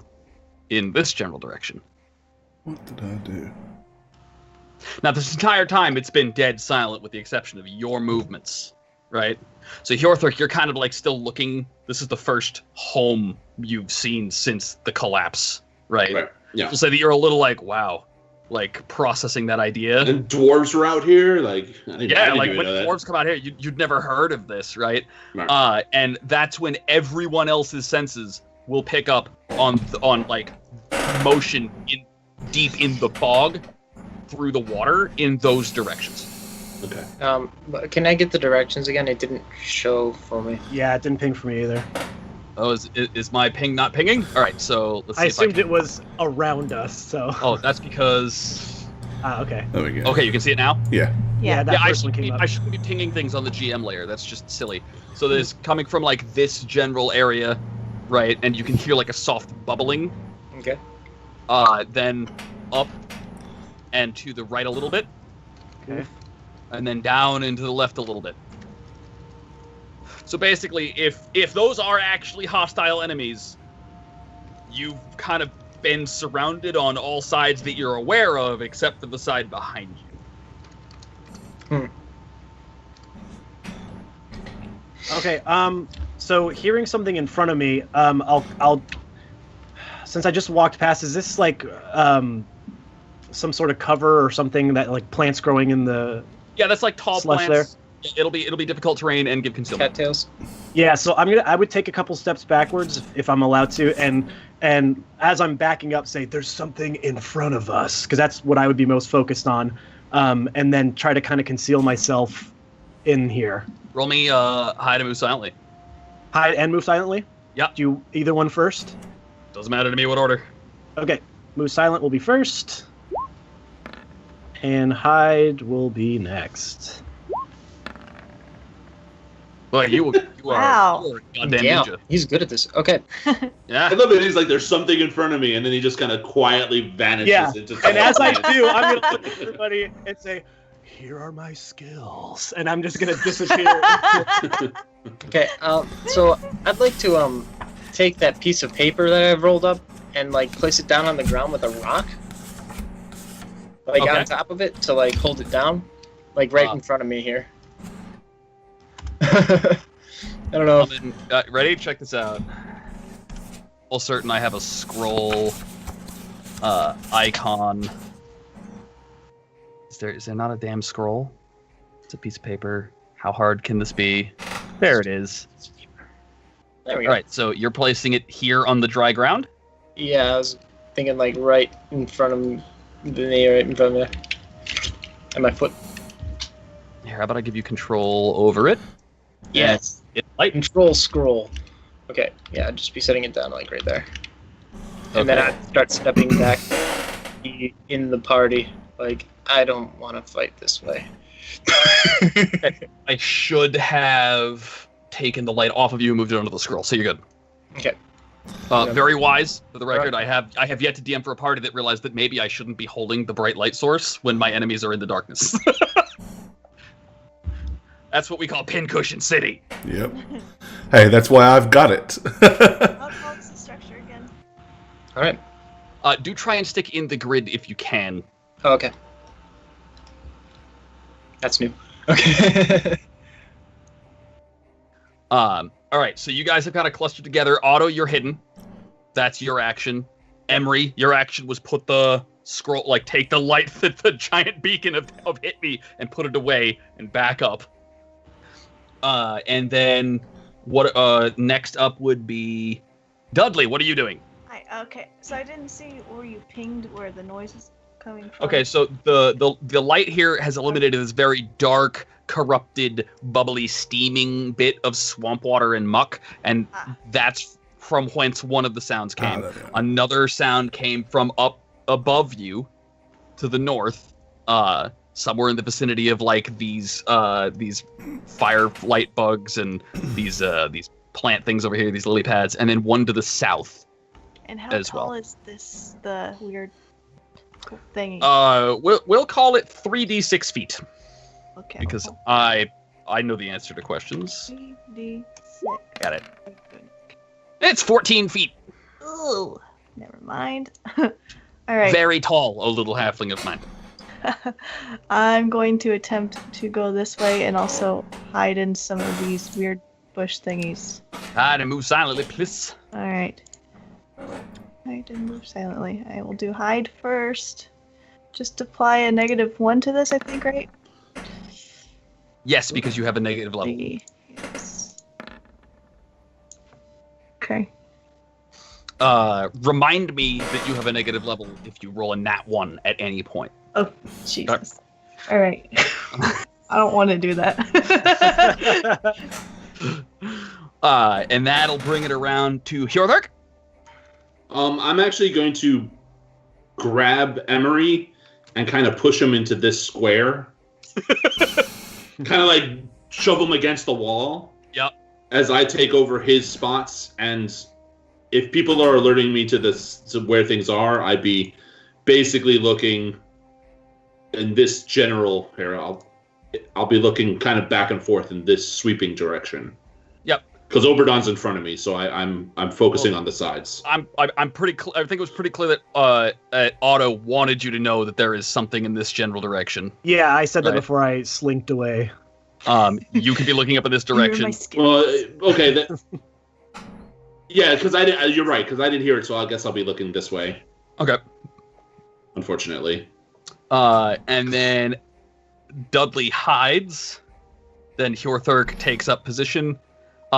in this general direction. What did I do? Now, this entire time, it's been dead silent with the exception of your movements, right? So, Hjorthurk, you're kind of like still looking. This is the first home you've seen since the collapse, right? Right. Yeah. We'll say that you're a little like, wow, like processing that idea. And dwarves were out here, like I didn't Like even when know that. dwarves come out here, you'd never heard of this, right? Right. And that's when everyone else's senses will pick up on like motion deep in the fog through the water in those directions. Okay. But can I get the directions again? It didn't show for me. Yeah, it didn't ping for me either. Oh, is my ping not pinging? All right, so let's see I if I assumed can... it was around us, so. Oh, that's because... Okay. There we go. Okay, you can see it now? Yeah. Yeah, that Yeah, I first one shouldn't, came up. I shouldn't be pinging things on the GM layer. That's just silly. So there's coming from, like, this general area, right? And you can hear, like, a soft bubbling. Okay. Then up and to the right a little bit. Okay. And then down and to the left a little bit. So basically, if those are actually hostile enemies, you've kind of been surrounded on all sides that you're aware of, except for the side behind you. Okay, so hearing something in front of me, I'll since I just walked past, is this like some sort of cover or something that like plants growing in the Yeah, that's like tall slush plants. It'll be difficult terrain and give concealment. Cattails. Yeah, so I would take a couple steps backwards if I'm allowed to, and as I'm backing up, say there's something in front of us, because that's what I would be most focused on, and then try to kind of conceal myself in here. Roll me hide and move silently. Hide and move silently. Yeah. Do either one first. Doesn't matter to me what order. Okay, move silent will be first, and hide will be next. Well, you Wow. are a goddamn Yeah, ninja. he's good at this. Okay. Yeah. I love it. He's like, there's something in front of me, and then he just kind of quietly vanishes Yeah, into and as I someone's do, I'm gonna look at everybody and say, "Here are my skills," and I'm just gonna disappear. Okay. So I'd like to take that piece of paper that I've rolled up and like place it down on the ground with a rock, like Okay. on top of it to like hold it down, like right in front of me here. I don't know. Ready? Check this out. All certain I have a scroll icon. Is there not a damn scroll? It's a piece of paper. How hard can this be? There it is. There we All go. right, so you're placing it here on the dry ground? Yeah, I was thinking like right in front of me, right in front of me, and my foot. Here, how about I give you control over it? Yes. It's light. Control scroll. Okay. Yeah, I'd just be setting it down like right there, and then Okay. I'd start stepping back in the party. Like I don't want to fight this way. I should have taken the light off of you and moved it onto the scroll, so you're good. Okay. Very wise, for the record. I have yet to DM for a party that realized that maybe I shouldn't be holding the bright light source when my enemies are in the darkness. That's what we call Pincushion City. Yep. Hey, that's why I've got it. What's the structure again? All right. Do try and stick in the grid if you can. Oh, okay. That's new. Okay. All right, so you guys have kind of clustered together. Otto, you're hidden. That's your action. Emery, your action was put the scroll, like take the light, the giant beacon of hit me and put it away and back up. And then what? Next up would be Dudley. What are you doing? Okay, so I didn't see where you pinged where the noise is coming from. Okay, so the light here has eliminated this very dark, corrupted, bubbly, steaming bit of swamp water and muck, and that's from whence one of the sounds came. Another sound came from up above you, to the north, somewhere in the vicinity of like these firelight bugs and these plant things over here, these lily pads, and then one to the south. And how as tall well. is this, the weird thingy? We'll call it 3d6 feet Okay. because I know the answer to questions. 3d6. Got it. It's 14 feet. Ooh, never mind. All right. Very tall, a little halfling of mine. I'm going to attempt to go this way and also hide in some of these weird bush thingies. Hide and move silently, please. All right. Hide and move silently. I will do hide first. just apply a -1 to this, I think, right? Yes, because you have a negative level. 3. Yes. Okay. Remind me that you have a negative level if you roll a nat 1 at any point. Oh, Jesus. All right. I don't want to do that. And that'll bring it around to Hjorthurk. I'm actually going to grab Emery and kind of push him into this square. Kind of like shove him against the wall. Yep. As I take over his spots, and if people are alerting me to where things are, I'd be basically looking in this general area. I'll be looking kind of back and forth in this sweeping direction. Yep. Because Oberdon's in front of me, so I'm focusing on the sides. I'm pretty. I think it was pretty clear that Otto wanted you to know that there is something in this general direction. Yeah, I said that Right. before I slinked away. You could be looking up in this You're my direction. skin. Well, okay. Yeah, because you're right. Because I didn't hear it, so I guess I'll be looking this way. Okay. Unfortunately. And then Dudley hides. Then Hjorthurk takes up position.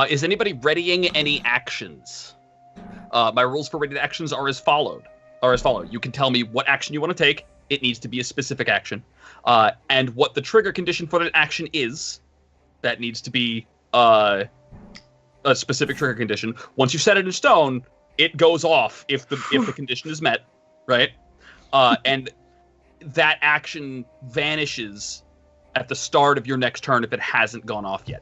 Is anybody readying any actions? My rules for ready actions are as followed. You can tell me what action you want to take. It needs to be a specific action. And what the trigger condition for that action is. That needs to be a specific trigger condition. Once you set it in stone, it goes off if the condition is met, right? And that action vanishes at the start of your next turn if it hasn't gone off yet.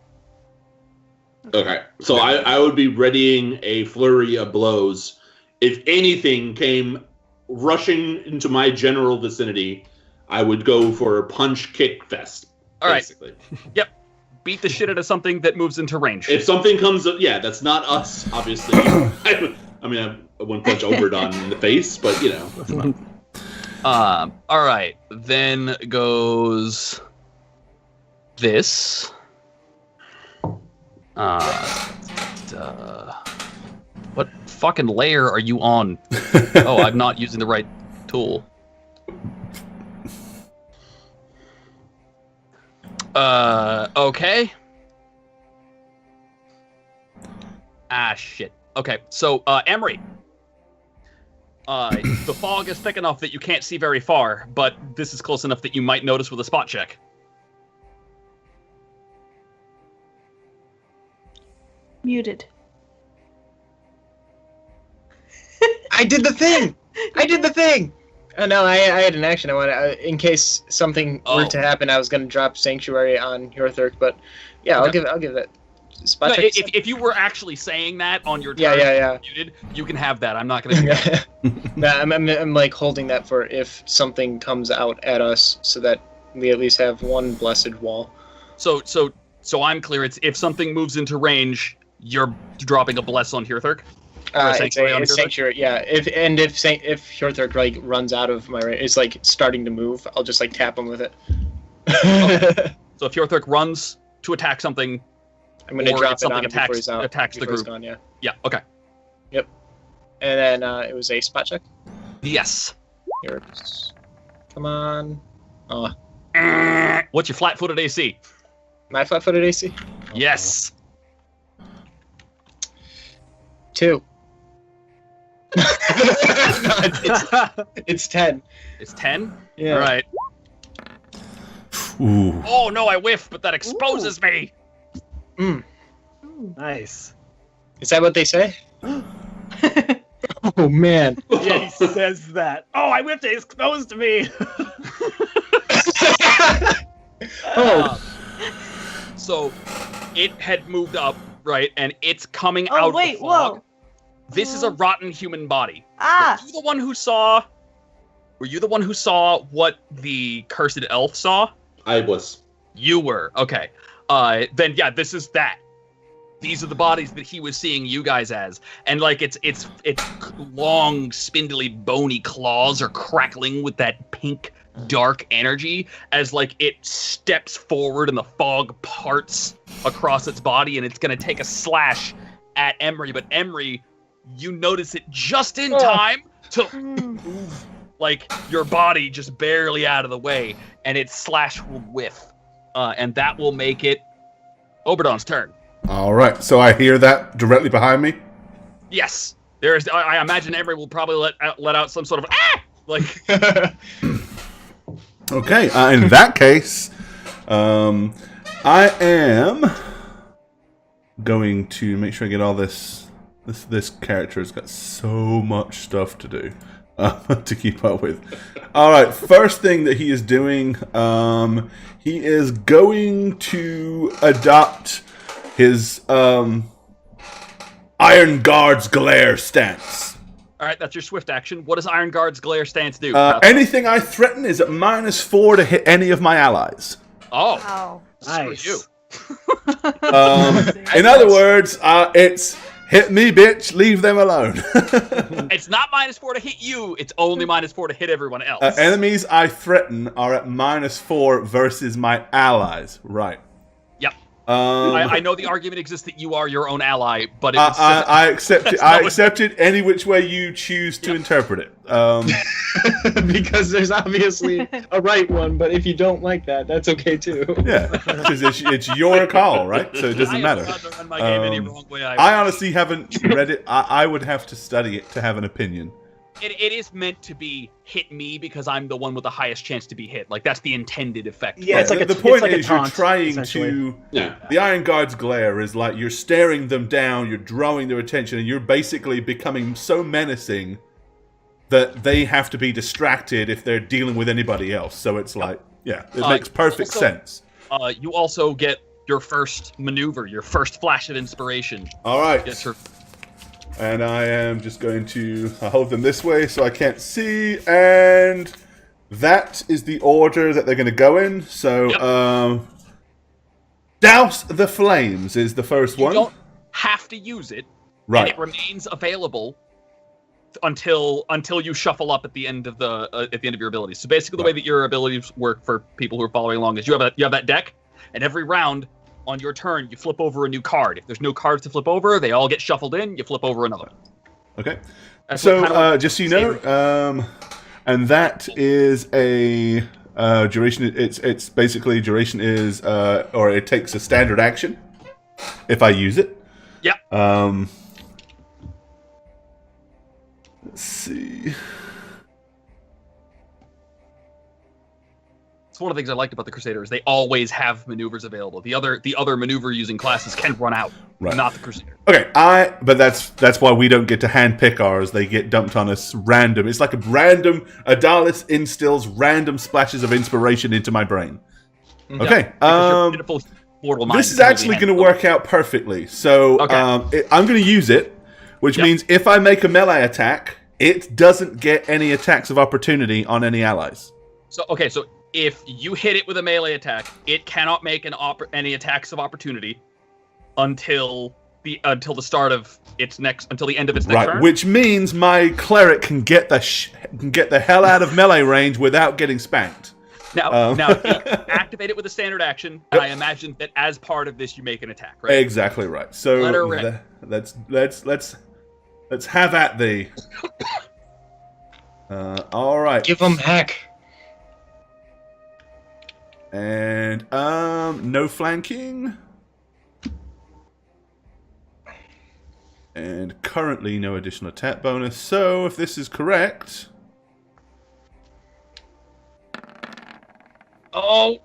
Okay, so I would be readying a flurry of blows. If anything came rushing into my general vicinity, I would go for a punch kick fest. All right. Basically. Yep. Beat the shit out of something that moves into range. If something comes up, yeah, that's not us, obviously. I wouldn't punch Oberdon in the face, but you know. All right. Then goes this. What fucking layer are you on? Oh, I'm not using the right tool. Okay. Shit. Okay, so, Emery. The fog is thick enough that you can't see very far, but this is close enough that you might notice with a spot check. Muted. I did the thing. No, I had an action. I wanted, in case something were to happen, I was going to drop Sanctuary on Hjorthurk, but yeah, Okay. I'll give that spot No, check. if you were actually saying that on your turn, Yeah. muted, you can have that. I'm not going to do that. No, I'm like holding that for if something comes out at us, so that we at least have one blessed wall. So I'm clear. It's if something moves into range, you're dropping a bless on Hjorthurk. Or a It's sanctuary on a Hjorthurk? sanctuary, yeah. If Hjorthurk like runs out of my range, it's like starting to move, I'll just like tap him with it. So if Hjorthurk runs to attack something, I'm gonna or drop if it on something him before he's out. attacks the before he's group. gone, yeah. Yeah. Okay. And then it was a spot check. Yes. Here, come on. Oh, What's your flat-footed AC? my flat-footed AC. Yes. 2. No, it's 10. It's 10. Yeah. All right. Ooh. Oh no, I whiffed, but that exposes me. Nice. Is that what they say? Oh man. Yeah, he says that. Oh, I whipped it. It's exposed to me. Oh. So it had moved up, right, and it's coming Oh, out wait, of the fog. whoa. This is a rotten human body. Ah! Were you the one who saw what the cursed elf saw? I was. You were. Okay. Then yeah, this is that. These are the bodies that he was seeing you guys as. And like it's long, spindly, bony claws are crackling with that pink dark energy as like it steps forward and the fog parts across its body and it's gonna take a slash at Emery, but Emery, you notice it just in time to move like your body just barely out of the way, and its slash will whiff, and that will make it Oberdon's turn. All right, so I hear that directly behind me. Yes, there's. I imagine Emery will probably let out some sort of like. Okay, in that case, I am going to make sure I get all this. This character has got so much stuff to do to keep up with. All right, first thing that he is doing, he is going to adopt his Iron Guard's Glare stance. All right, that's your swift action. What does Iron Guard's Glare stance do? Anything I threaten is at -4 to hit any of my allies. Oh, Wow. Nice. you. In other words, it's hit me, bitch, leave them alone. It's not -4 to hit you. It's only -4 to hit everyone else. Enemies I threaten are at -4 versus my allies. Right. Yep. I know the argument exists that you are your own ally, but I accept it. I accept it any which way you choose to interpret it. Because there's obviously a right one, but if you don't like that, that's okay too. Yeah, because it's your call, right? So it doesn't matter. I am allowed to run my game any wrong way I honestly haven't read it. I would have to study it to have an opinion. It is meant to be hit me because I'm the one with the highest chance to be hit. Like, that's the intended effect. Yeah, it's like the it's point like a is you're taunt, trying essentially. to. Yeah. The Iron Guard's glare is like you're staring them down, you're drawing their attention, and you're basically becoming so menacing that they have to be distracted if they're dealing with anybody else. So it's like, yeah, it makes perfect sense. You also get your first maneuver, your first flash of inspiration. All right. Yes, sir. And I am just going to hold them this way so I can't see. And that is the order that they're going to go in. So, Douse the Flames is the first one. You don't have to use it. Right. And it remains available until you shuffle up at the end of your abilities. So basically, the way that your abilities work for people who are following along is you have that deck, and every round on your turn you flip over a new card. If there's no cards to flip over, they all get shuffled in. You flip over another. Okay. That's So what kind of just so you know, and that is a duration. It's basically duration is or it takes a standard action if I use it. Yeah. Let's see. It's one of the things I liked about the Crusaders. They always have maneuvers available. The other maneuver using classes can run out, Right. not the Crusader. Okay, but that's why we don't get to handpick ours. They get dumped on us random. It's like Adalis instills random splashes of inspiration into my brain. Okay, Because your pitiful mortal mind this is actually going to work out perfectly. So Okay. I'm going to use it, which means if I make a melee attack, it doesn't get any attacks of opportunity on any allies. So if you hit it with a melee attack, it cannot make any attacks of opportunity until the start of its next until the end of its next Right, turn. which means my cleric can get the hell out of melee range without getting spanked. Now activate it with a standard action, and I imagine that as part of this you make an attack, right? Exactly right. So Let her rip. let's have at thee. All right. Give them heck. And no flanking. And currently no additional attack bonus. So if this is correct, hit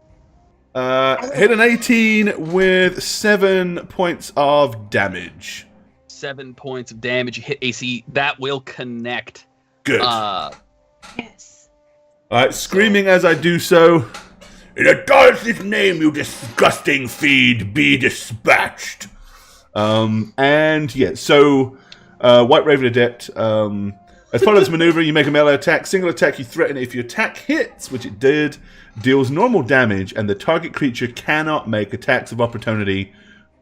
an 18 with 7 points of damage. 7 points of damage. You hit AC. That will connect. Good. Yes. All right, screaming as I do so. In Adonis' name, you disgusting feed, be dispatched. And yeah, so White Raven Adept. As part of this maneuver, you make a melee attack. Single attack, you threaten. If your attack hits, which it did, deals normal damage, and the target creature cannot make attacks of opportunity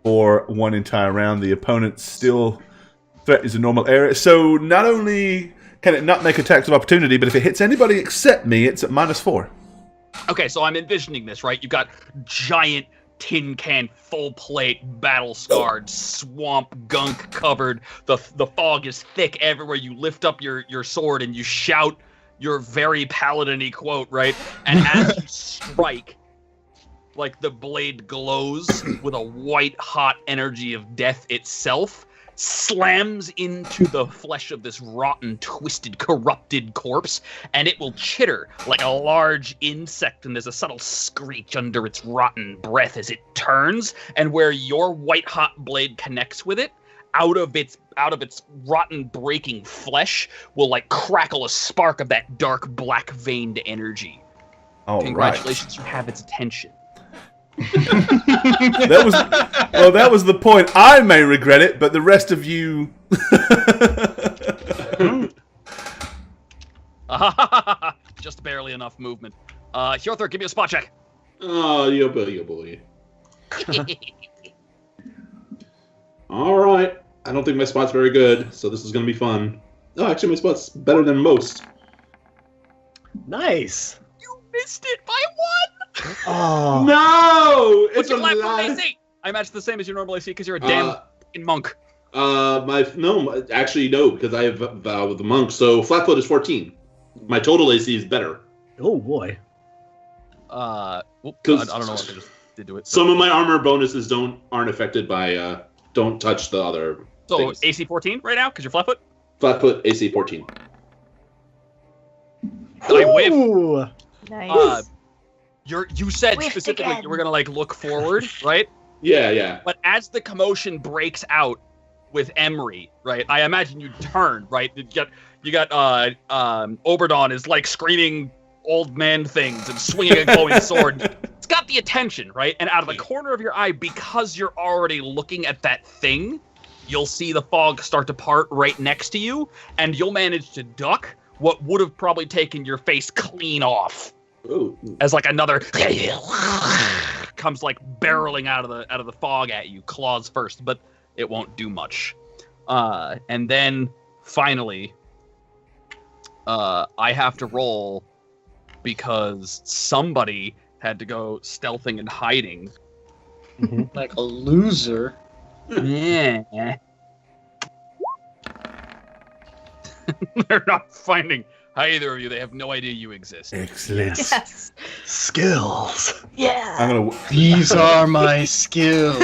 for one entire round. The opponent's still threat is a normal area. So not only can it not make attacks of opportunity, but if it hits anybody except me, it's at -4. Okay, so I'm envisioning this, right? You've got giant tin can, full plate, battle scarred, swamp gunk covered. The fog is thick everywhere. You lift up your sword and you shout your very paladin-y quote, right? And as you strike, like the blade glows with a white-hot energy of death itself, slams into the flesh of this rotten, twisted, corrupted corpse, and it will chitter like a large insect, and there's a subtle screech under its rotten breath as it turns, and where your white-hot blade connects with it, out of its rotten, breaking flesh will like crackle a spark of that dark, black-veined energy. All Congratulations, you have its attention. That was the point. I may regret it, but the rest of you. Just barely enough movement. Hjorthor, give me a spot check. Oh, yeah, boy. All right. I don't think my spot's very good, so this is going to be fun. Oh, actually, my spot's better than most. Nice. You missed it by one. Oh No! What's It's a your flat foot lie. AC? I imagine it's the same as your normal AC because you're a damn fucking monk. Actually no, because I have Vow with the monk. So flatfoot is 14. My total AC is better. Oh boy. I don't know what I just did to it. Some of my armor bonuses aren't affected by don't touch the other. So things. AC 14 right now because you're flatfoot. Flatfoot AC 14. I whiff. Ooh. Nice. You said Whiffed specifically again. you were gonna like look forward, right? Yeah. But as the commotion breaks out with Emery, right? I imagine you turn, right? You got Oberdon is like screaming old man things and swinging a glowing sword. It's got the attention, right? And out of the corner of your eye, because you're already looking at that thing, you'll see the fog start to part right next to you, and you'll manage to duck what would have probably taken your face clean off. Ooh. As like another comes like barreling out of the fog at you, claws first, but it won't do much. And then finally, I have to roll because somebody had to go stealthing and hiding. Like a loser. Yeah. They're not finding either of you. They have no idea you exist. Excellent. Yes. Skills. Yeah. I'm gonna. These are my skills.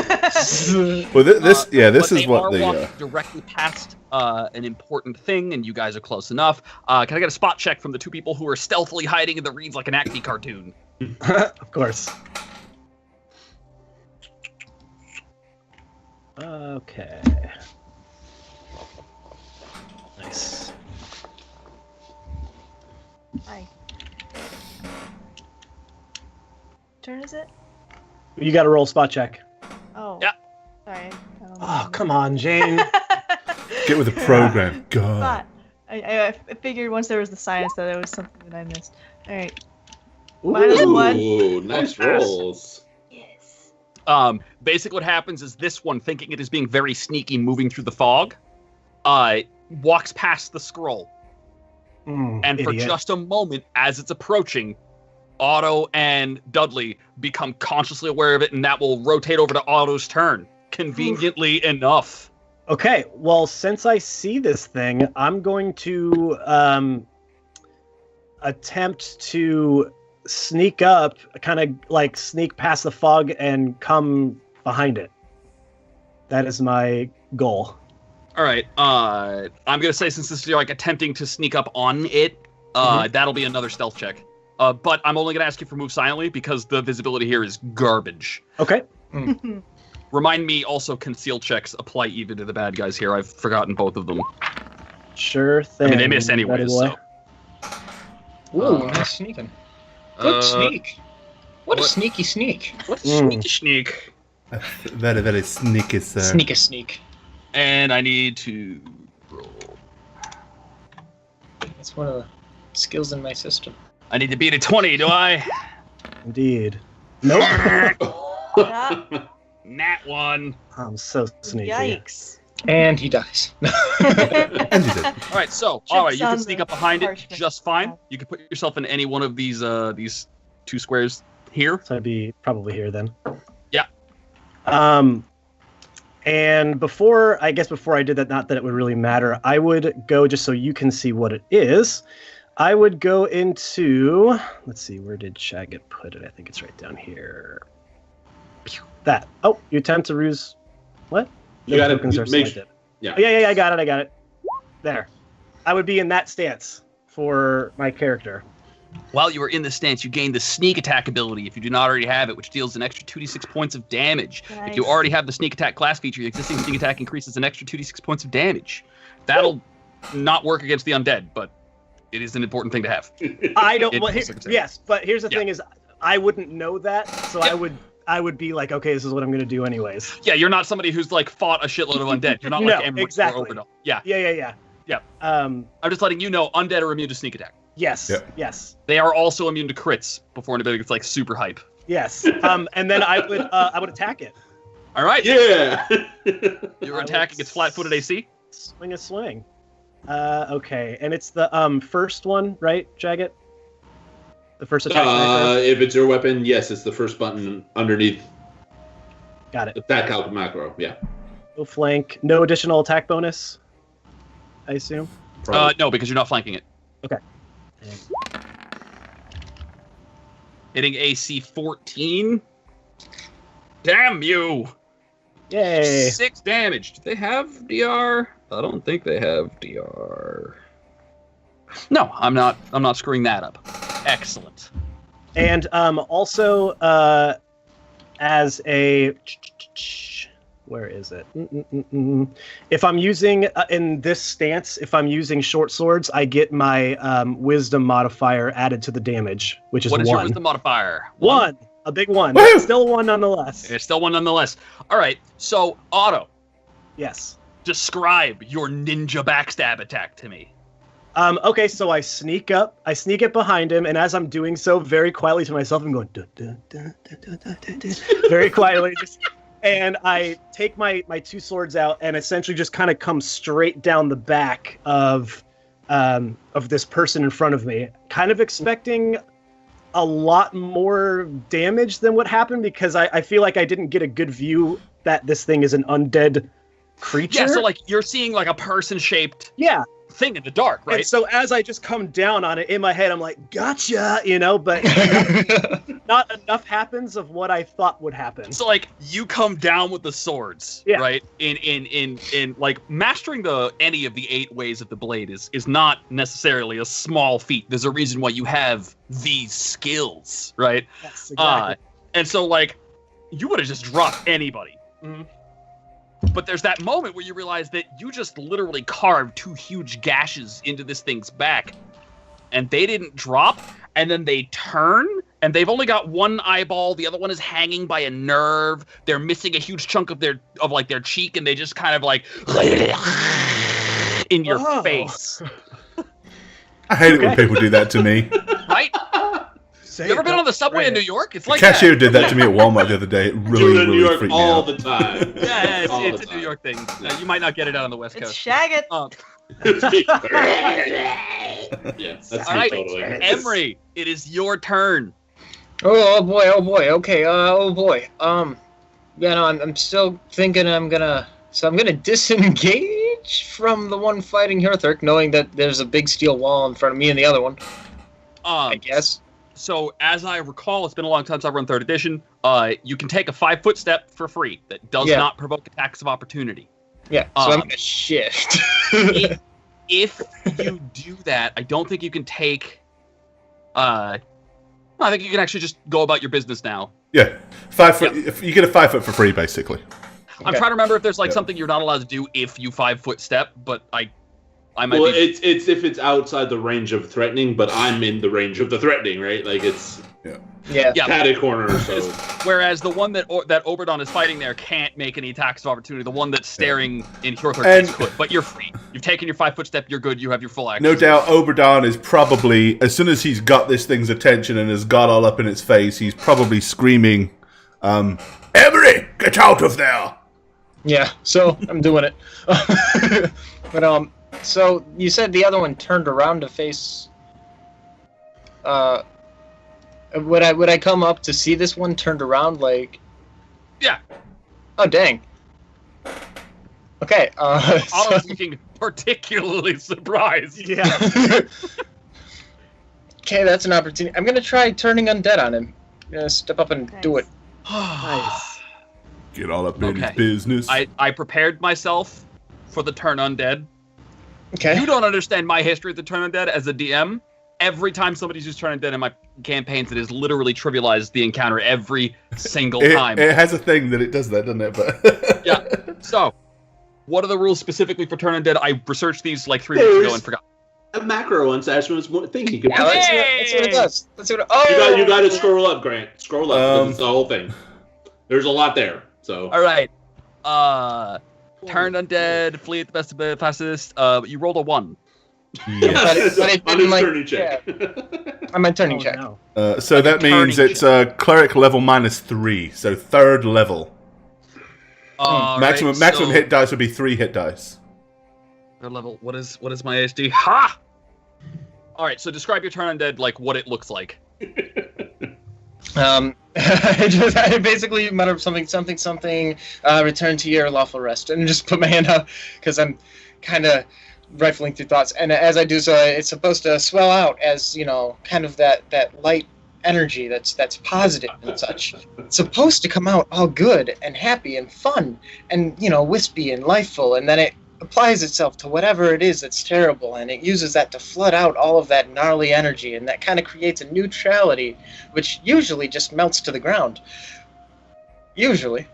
Well, this But is what they are the. walking directly past an important thing, and you guys are close enough. Can I get a spot check from the two people who are stealthily hiding in the reeds like an Acme cartoon? Of course. Okay. Nice. Hi. Turn is it? You got to roll spot check. Oh. Yeah. Sorry. I don't Oh, know. come on, Jane. Get with the program. God. But I figured once there was the science that it was something that I missed. All right. Minus one. Ooh, nice Pass. rolls. Yes. Basically, what happens is this one, thinking it is being very sneaky, moving through the fog, walks past the scroll. And for Idiot. just a moment, as it's approaching, Otto and Dudley become consciously aware of it, and that will rotate over to Otto's turn. Conveniently enough. Okay, well, since I see this thing, I'm going to attempt to sneak up, kind of like sneak past the fog and come behind it. That is my goal. All right. I'm gonna say since this is like attempting to sneak up on it, that'll be another stealth check. But I'm only gonna ask you for move silently because the visibility here is garbage. Okay. Remind me also conceal checks apply even to the bad guys here. I've forgotten both of them. Sure thing. I mean they miss buddy anyways. boy. So. Ooh, nice sneaking. Good sneak. What a sneaky sneak. What a sneaky sneak. Very, very sneaky, sir. Sneak. And I need to roll. That's one of the skills in my system. I need to beat a 20, do I? Indeed. Nope. Yeah. Nat 1. I'm so sneaky. Yikes. And he dies. And you did. All right, so Tricks all right, you can on sneak the up behind it parchment. just fine. You can put yourself in any one of these two squares here. So I'd be probably here then. Yeah. And before I did that, not that it would really matter, I would go just so you can see what it is. I would go into. Let's see, where did Shagget put it? I think it's right down here. That. Oh, you attempt to ruse. What? You gotta tokens are make selected. yeah. Oh, yeah, I got it. There. I would be in that stance for my character. While you are in this stance, you gain the sneak attack ability if you do not already have it, which deals an extra 2d6 points of damage. Nice. If you already have the sneak attack class feature, the existing sneak attack increases an extra 2d6 points of damage. That'll not work against the undead, but it is an important thing to have. I don't. Well, It's like a yes, but here's the Yeah. thing: is I wouldn't know that, so I would be like, okay, this is what I'm going to do anyways. Yeah, you're not somebody who's like fought a shitload of undead. You're not No, like Emmerich exactly. or Oberdal. Yeah. Yeah. I'm just letting you know undead are immune to sneak attack. Yes. Yeah. Yes. They are also immune to crits before anybody gets like super hype. Yes. And then I would attack it. All right. Yeah. You're I attacking would its flat-footed AC. Swing a swing. Okay, and it's the first one, right, Jagged? The first attack. If it's your weapon, yes, it's the first button underneath Got it. attack out macro. Yeah. No flank. No additional attack bonus. I assume. No, because you're not flanking it. Okay. Hitting AC 14. Damn you! Yay! 6 damage. Do they have DR? I don't think they have DR. No, I'm not screwing that up. Excellent. And also, as a, where is it? If I'm using in this stance, if I'm using short swords, I get my wisdom modifier added to the damage, which is What is 1. your wisdom modifier? One, a big one. Woo! Still one nonetheless. It's still 1 nonetheless. All right. So Otto, Yes. describe your ninja backstab attack to me. Okay, so I sneak up behind him, and as I'm doing so, very quietly to myself, I'm going dun, dun, dun, dun, dun, dun, dun, dun, very quietly, and I take my 2 swords out and essentially just kind of come straight down the back of this person in front of me, kind of expecting a lot more damage than what happened because I feel like I didn't get a good view that this thing is an undead creature. Yeah, so like you're seeing like a person-shaped Yeah. thing in the dark, right? And so as I just come down on it in my head, I'm like, gotcha, but not enough happens of what I thought would happen. So like you come down with the swords, Yeah. right? In like mastering any of the 8 ways of the blade is not necessarily a small feat. There's a reason why you have these skills, right? Yes, exactly. And so like you would have just dropped anybody. Mhm. But there's that moment where you realize that you just literally carved 2 huge gashes into this thing's back, and they didn't drop, and then they turn, and they've only got one eyeball, the other one is hanging by a nerve, they're missing a huge chunk of their cheek, and they just kind of like in your Oh. face, I hate it when people do that to me. right? Say You ever it, been on don't the subway spray in New it. York? It's The like cashier that. did that to me at Walmart the other day. It Do really, it in New really York freaked me all out. the time. Yeah, All it's the a New time. York thing. You might not get it out on the West It's Coast. Shagget. Yeah, that's All me right, totally. Emery, it is your turn. Oh boy, okay, oh boy. Yeah, no, I'm still thinking I'm gonna disengage from the one fighting Herthurk, knowing that there's a big steel wall in front of me and the other one, I guess. So, as I recall, it's been a long time since I've run 3rd edition. You can take a 5-foot step for free that does Yeah. not provoke attacks of opportunity. Yeah, so I'm gonna shift. If you do that, I don't think you can take. I think you can actually just go about your business now. Yeah, 5 foot. If you get a 5 foot for free, basically. I'm Okay. trying to remember if there's like Yeah. something you're not allowed to do if you 5-foot step, but I might Well, be. it's if it's outside the range of threatening, but I'm in the range of the threatening, right? Like it's Yeah. Yeah. patty corner, so Whereas the one that Oberdon is fighting there can't make any attacks of opportunity. The one that's staring in Hjorthor's And- face could, but you're free. You've taken your 5-foot step. You're good. You have your full action. No doubt, Oberdon is probably, as soon as he's got this thing's attention and has got all up in its face, he's probably screaming, "Emery, get out of there!" Yeah, so I'm doing it. But so you said the other one turned around to face. Would I come up to see this one turned around like? Yeah. Oh dang. Okay. Otto's looking particularly surprised. Yeah. Okay, that's an opportunity. I'm gonna try turning undead on him. I'm gonna step up and do it. Nice. Get all up in his Okay. business. I prepared myself for the turn undead. Okay. You don't understand my history with the turn undead as a DM. Every time somebody's used turn undead in my campaigns, it has literally trivialized the encounter every single time. It has a thing that it does that, doesn't it? But Yeah. So, what are the rules specifically for turn undead? I researched these like 3 weeks ago and forgot. A macro on Sashman's thing you can Yeah, let's see what it does. Let's see what. Oh, you got to scroll up, Grant. Scroll up. That's the whole thing. There's a lot there. So. All right. Turn undead, flee at the best of the fastest. You rolled a 1. yeah. But it on didn't, his like, turning check. On my turning Oh, check. no. So that means turning it's cleric level -3, so 3rd level. Maximum hit dice would be 3 hit dice. Third level. What is my HD? Ha! All right. So describe your turn undead, like what it looks like. I basically mutter something, return to your lawful rest, and just put my hand out because I'm kind of rifling through thoughts. And as I do so, it's supposed to swell out as, you know, kind of that light energy that's positive and such. It's supposed to come out all good and happy and fun and, you know, wispy and lifeful, and then it applies itself to whatever it is that's terrible, and it uses that to flood out all of that gnarly energy, and that kind of creates a neutrality, which usually just melts to the ground. Usually.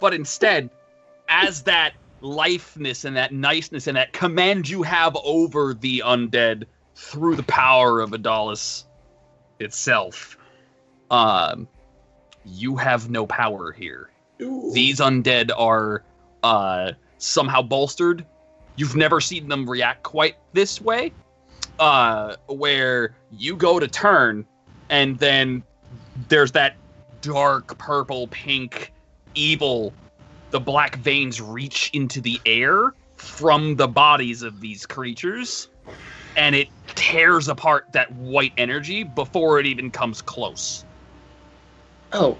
But instead, as that lifeness and that niceness and that command you have over the undead through the power of Adalis itself, you have no power here. Ooh. These undead are somehow bolstered. You've never seen them react quite this way, where you go to turn, and then there's that dark purple, pink, evil. The black veins reach into the air from the bodies of these creatures, and it tears apart that white energy before it even comes close. Oh.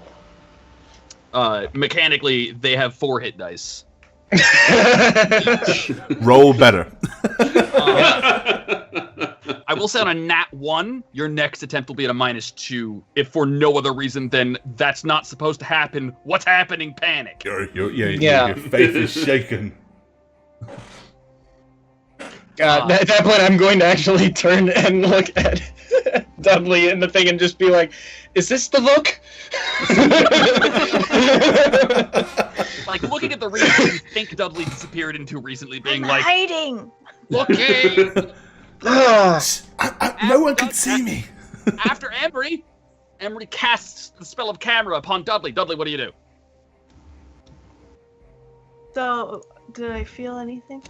Mechanically, they have 4 hit dice. Roll better. I will say on a nat 1, your next attempt will be at a -2. If for no other reason than that's not supposed to happen. What's happening? Panic. Your faith is shaken. God, at that point, I'm going to actually turn and look at Dudley in the thing and just be like, "Is this the look?" Like looking at the reason you think Dudley disappeared into recently, being I'm like, hiding. looking. No one can see me. After Emery casts the spell of camera upon Dudley. Dudley, what do you do? So, did I feel anything?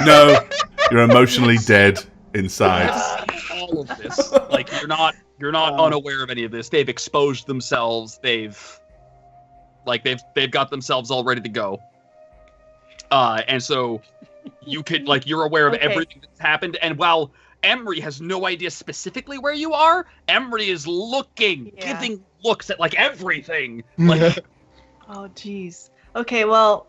No, you're emotionally dead I've inside. seen all of this. Like you're not unaware of any of this. They've exposed themselves. They've got themselves all ready to go. And so you could you're aware of everything that's happened. And while Emery has no idea specifically where you are, Emery is looking, giving looks at everything. Oh, jeez. Okay, well,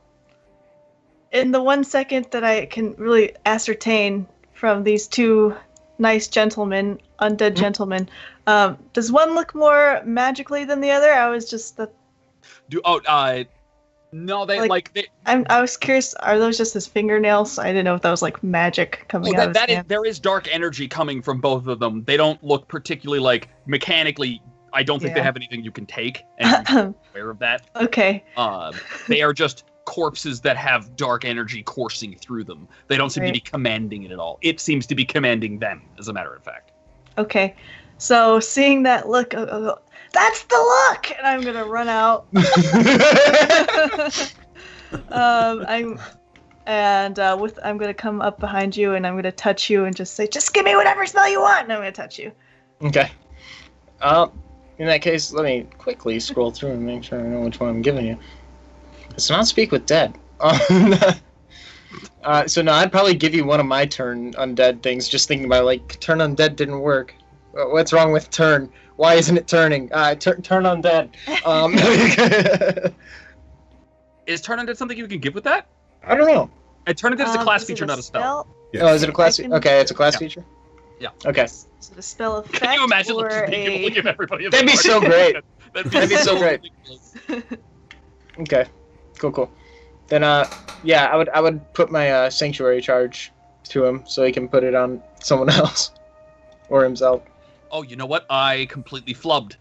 in the 1 second that I can really ascertain from these 2 nice gentlemen, undead gentlemen, does one look more magically than the other? I was just no, they I was curious. Are those just his fingernails? I didn't know if that was magic coming out of his hand. There is dark energy coming from both of them. They don't look particularly mechanically. I don't think they have anything you can take, and you're aware of that. Okay. They are just corpses that have dark energy coursing through them. They don't seem to be commanding it at all. It seems to be commanding them, as a matter of fact. Okay. So seeing that look, that's the look, and I'm gonna run out. I'm gonna come up behind you, and I'm gonna touch you, and just say, "Just give me whatever spell you want," and I'm gonna touch you. Okay. In that case, let me quickly scroll through and make sure I know which one I'm giving you. It's not speak with dead. So no, I'd probably give you one of my turn undead things. Just thinking about turn undead didn't work. What's wrong with turn? Why isn't it turning? Turn undead. Is turn undead something you can give with that? I don't know. And turn undead is a class feature, not a spell. Yes. Oh, is it a class? Okay, it's a class feature. Yeah. Okay. So the spell effect Can you imagine or like, being able to give everybody a That'd be party? so great. That'd be so great. ridiculous. Okay. Cool. Then yeah, I would put my sanctuary charge to him so he can put it on someone else or himself. Oh, you know what? I completely flubbed.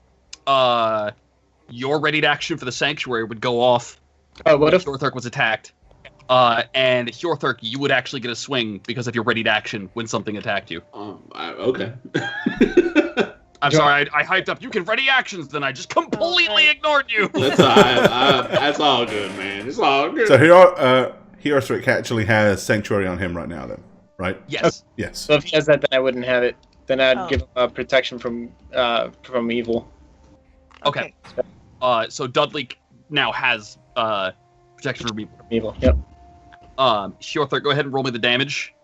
Your ready to action for the sanctuary would go off. Oh, what if? Hjorthurk was attacked? And Hjorthurk, you would actually get a swing because of your ready to action when something attacked you. Okay. I'm sorry, I hyped up. You can ready actions, then I just completely ignored you. That's all good, man. It's all good. So Hjorthurk actually has Sanctuary on him right now, then, right? Yes. Yes. So if he has that, then I wouldn't have it. Then I'd Oh. give him protection from evil. Okay. So Dudley now has protection from evil. Evil. Yep. Hjorthurk, go ahead and roll me the damage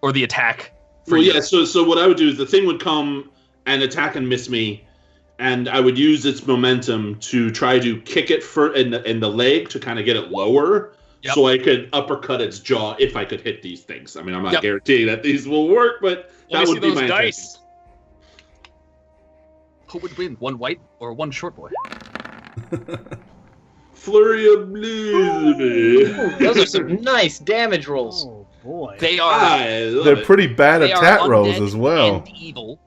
or the attack. Well, yeah. So what I would do is the thing would come and attack and miss me, and I would use its momentum to try to kick it in the leg to kind of get it lower, so I could uppercut its jaw if I could hit these things. I mean, I'm not guaranteeing that these will work, but that would be my dice. Who would win, one white or one short boy? Flurry of Blue. Those are some nice damage rolls. Oh boy. They are. I love They're it. pretty bad They are attack rolls undead as well. And evil.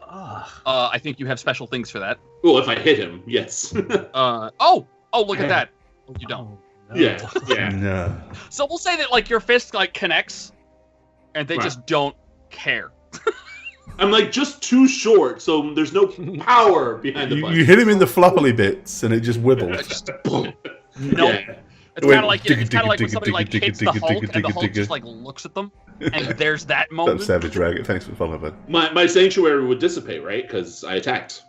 Ugh. I think you have special things for that. Well, if I hit him, yes. Oh, look at that. You don't. Oh, no. yeah. No. So we'll say that like your fist like connects, and they Right. just don't care. I'm like just too short, so there's no power behind the You button. hit him in the floppily bits, and it just wibbles. Just Boom. nope. Yeah. It's Wait, kind of like digga, it's kind of like when digga, somebody like digga, hits the digga, Hulk, digga, and the digga, Hulk digga. just like looks at them, and there's that moment. That's Savage Dragon. Thanks for following that. My sanctuary would dissipate, right? Because I attacked.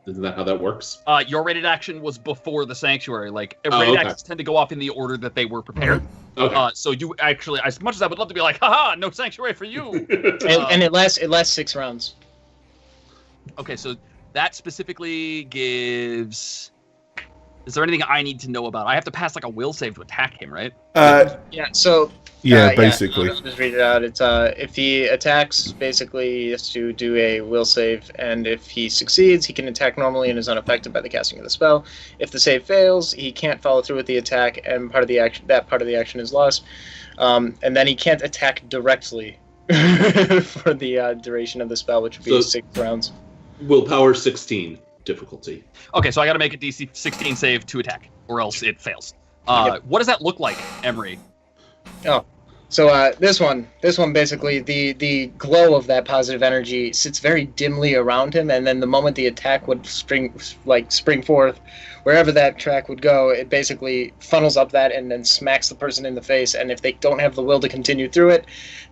Isn't that how that works? Your rated action was before the sanctuary. Like Oh, rated okay. actions tend to go off in the order that they were prepared. Okay. So you actually, as much as I would love to be like, haha, no sanctuary for you. And it lasts 6 rounds. Okay, so that specifically gives. Is there anything I need to know about? I have to pass like a will save to attack him, right? Yeah. So. Yeah, basically. I'll just read it out. It's if he attacks, basically he has to do a will save, and if he succeeds, he can attack normally and is unaffected by the casting of the spell. If the save fails, he can't follow through with the attack, and part of the action is lost. And then he can't attack directly for the duration of the spell, which would be 6 rounds. Willpower 16 difficulty. Okay, so I got to make a DC 16 save to attack, or else it fails. What does that look like, Emery? Oh, so this one basically the glow of that positive energy sits very dimly around him, and then the moment the attack would spring forth, wherever that track would go, it basically funnels up that and then smacks the person in the face. And if they don't have the will to continue through it,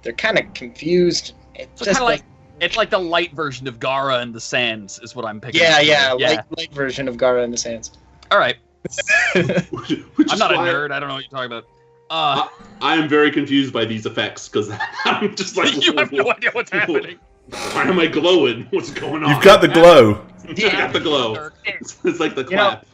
they're kind of confused. So kind of like it's like the light version of Gara and the Sands is what I'm picking. yeah. Light version of Gara in the Sands. All right, Which I'm is not a why nerd. I don't know what you're talking about. I am very confused by these effects because I'm just like, You have no idea what's happening. Why am I glowing? What's going on? You've got the glow. I got the glow. It's like the clap.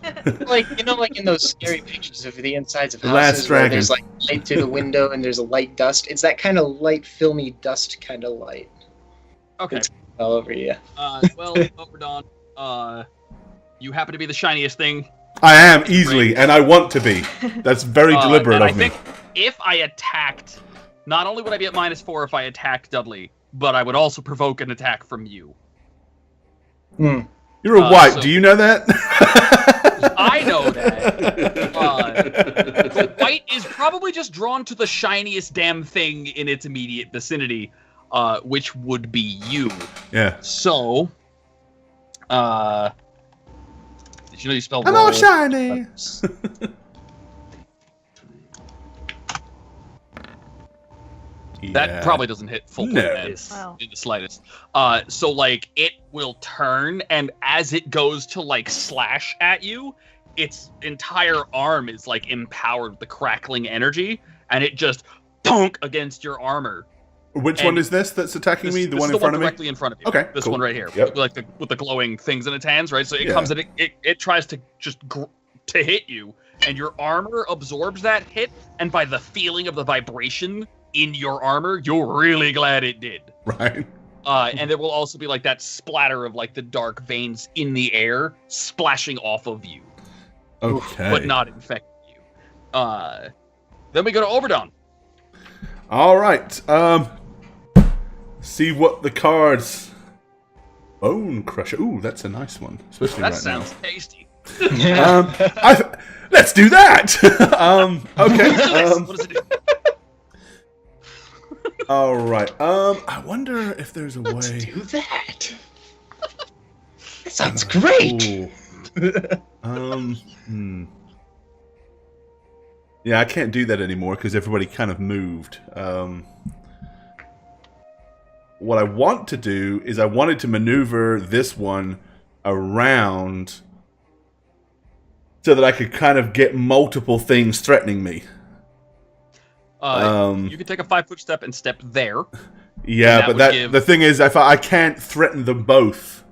like in those scary pictures of the insides of The Last houses where Dragon. there's like light through the window and there's a light dust. It's that kind of light, filmy dust kind of light Okay. all over you. Well, Overdon, you happen to be the shiniest thing. I am easily, and I want to be. That's very deliberate and of I me. think if I attacked, not only would I be at -4 if I attacked Dudley, but I would also provoke an attack from you. You're a white. so- Do you know that? I know that. The white is probably just drawn to the shiniest damn thing in its immediate vicinity, which would be you. Yeah. So, did you know you spelled I'm roll? all shiny. That Yeah. probably doesn't hit full No. command Wow. in the slightest. So like it will turn, and as it goes to like slash at you, its entire arm is like empowered with the crackling energy, and it just thunk against your armor. Which And one is this that's attacking me? The This one is in front of me? directly in front of you. Okay, This cool. one right here, Yep. with the glowing things in its hands, right? So it Yeah. comes and it tries to just to hit you, and your armor absorbs that hit, and by the feeling of the vibration in your armor, you're really glad it did. Right. And there will also be like that splatter of like the dark veins in the air splashing off of you, Okay. but not infecting you. Then we go to Oberdon. All right. See what the cards. Bone Crusher. Ooh, that's a nice one, especially That right sounds tasty. Let's do that. Okay. What does it do? All right. I wonder if there's a Let's way. do that. That sounds great. Ooh. Yeah, I can't do that anymore because everybody kind of moved. What I want to do is I wanted to maneuver this one around so that I could kind of get multiple things threatening me. You can take a 5-foot step and step there. Yeah, that but would give- the thing is, if I can't threaten them both.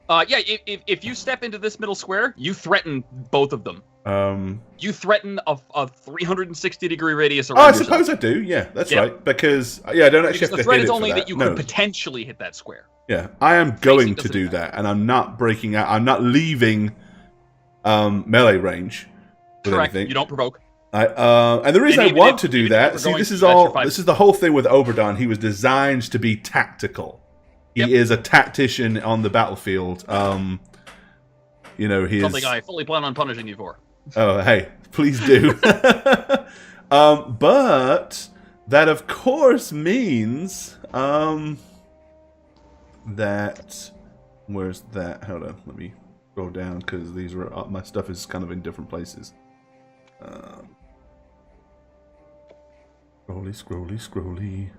Yeah, if you step into this middle square, you threaten both of them. You threaten a 360-degree radius around I yourself. suppose I do. Yeah, that's Yeah. right. Because I don't actually Because have the to threat hit is it only for that you No. could potentially hit that square. Yeah, I am going to doesn't do matter. that, and I'm not breaking out. I'm not leaving melee range with Correct. anything. You don't provoke. And the reason And I even want if- to do even if that, we're see, going this to, is that's all. your 5 This is the whole thing with Oberdon. He was designed to be tactical. He Yep. is a tactician on the battlefield. You know, he Something is. I fully plan on punishing you for. Oh, hey, please do. But that, of course, means that. Where's that? Hold on, let me scroll down because these are my stuff is kind of in different places. Scrolly.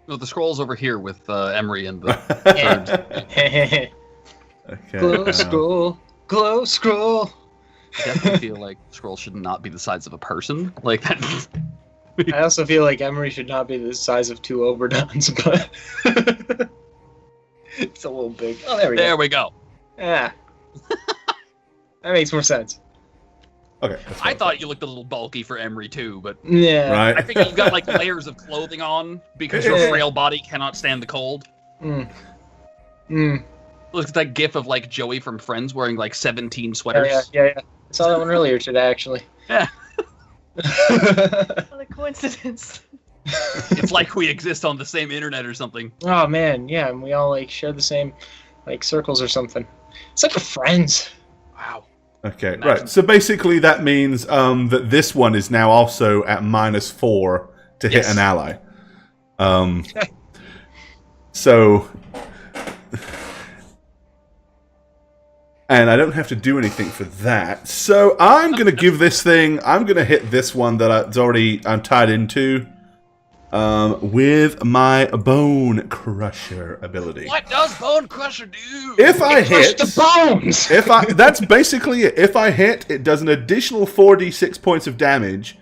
No, the scroll's over here with Emery and the. Okay. Glow scroll. Glow scroll. I definitely feel like the scroll should not be the size of a person. Like that. I also feel like Emery should not be the size of 2 Oberdons, but it's a little big. Oh, there we There go. we go. Yeah. That makes more sense. Okay. that's I fine. thought you looked a little bulky for Emery too, but Yeah. Right. I think you've got like layers of clothing on because your Yeah. frail body cannot stand the cold. Mm. Mm. Look at that gif of like Joey from Friends wearing like 17 Yeah, sweaters. yeah. I saw that one earlier today, actually. Yeah. What a coincidence. It's like we exist on the same internet or something. Oh man, yeah, and we all like share the same like circles or something. It's like we're friends. Wow. Okay, Imagine. right. So basically, that means that this one is now also at -4 to hit Yes. an ally. So, and I don't have to do anything for that. So I'm gonna give this thing. I'm gonna hit this one that I'm tied into. With my Bone Crusher ability. What does Bone Crusher do? If I Crush hit, the bones. that's basically it. If I hit, it does an additional 4d6 points of damage,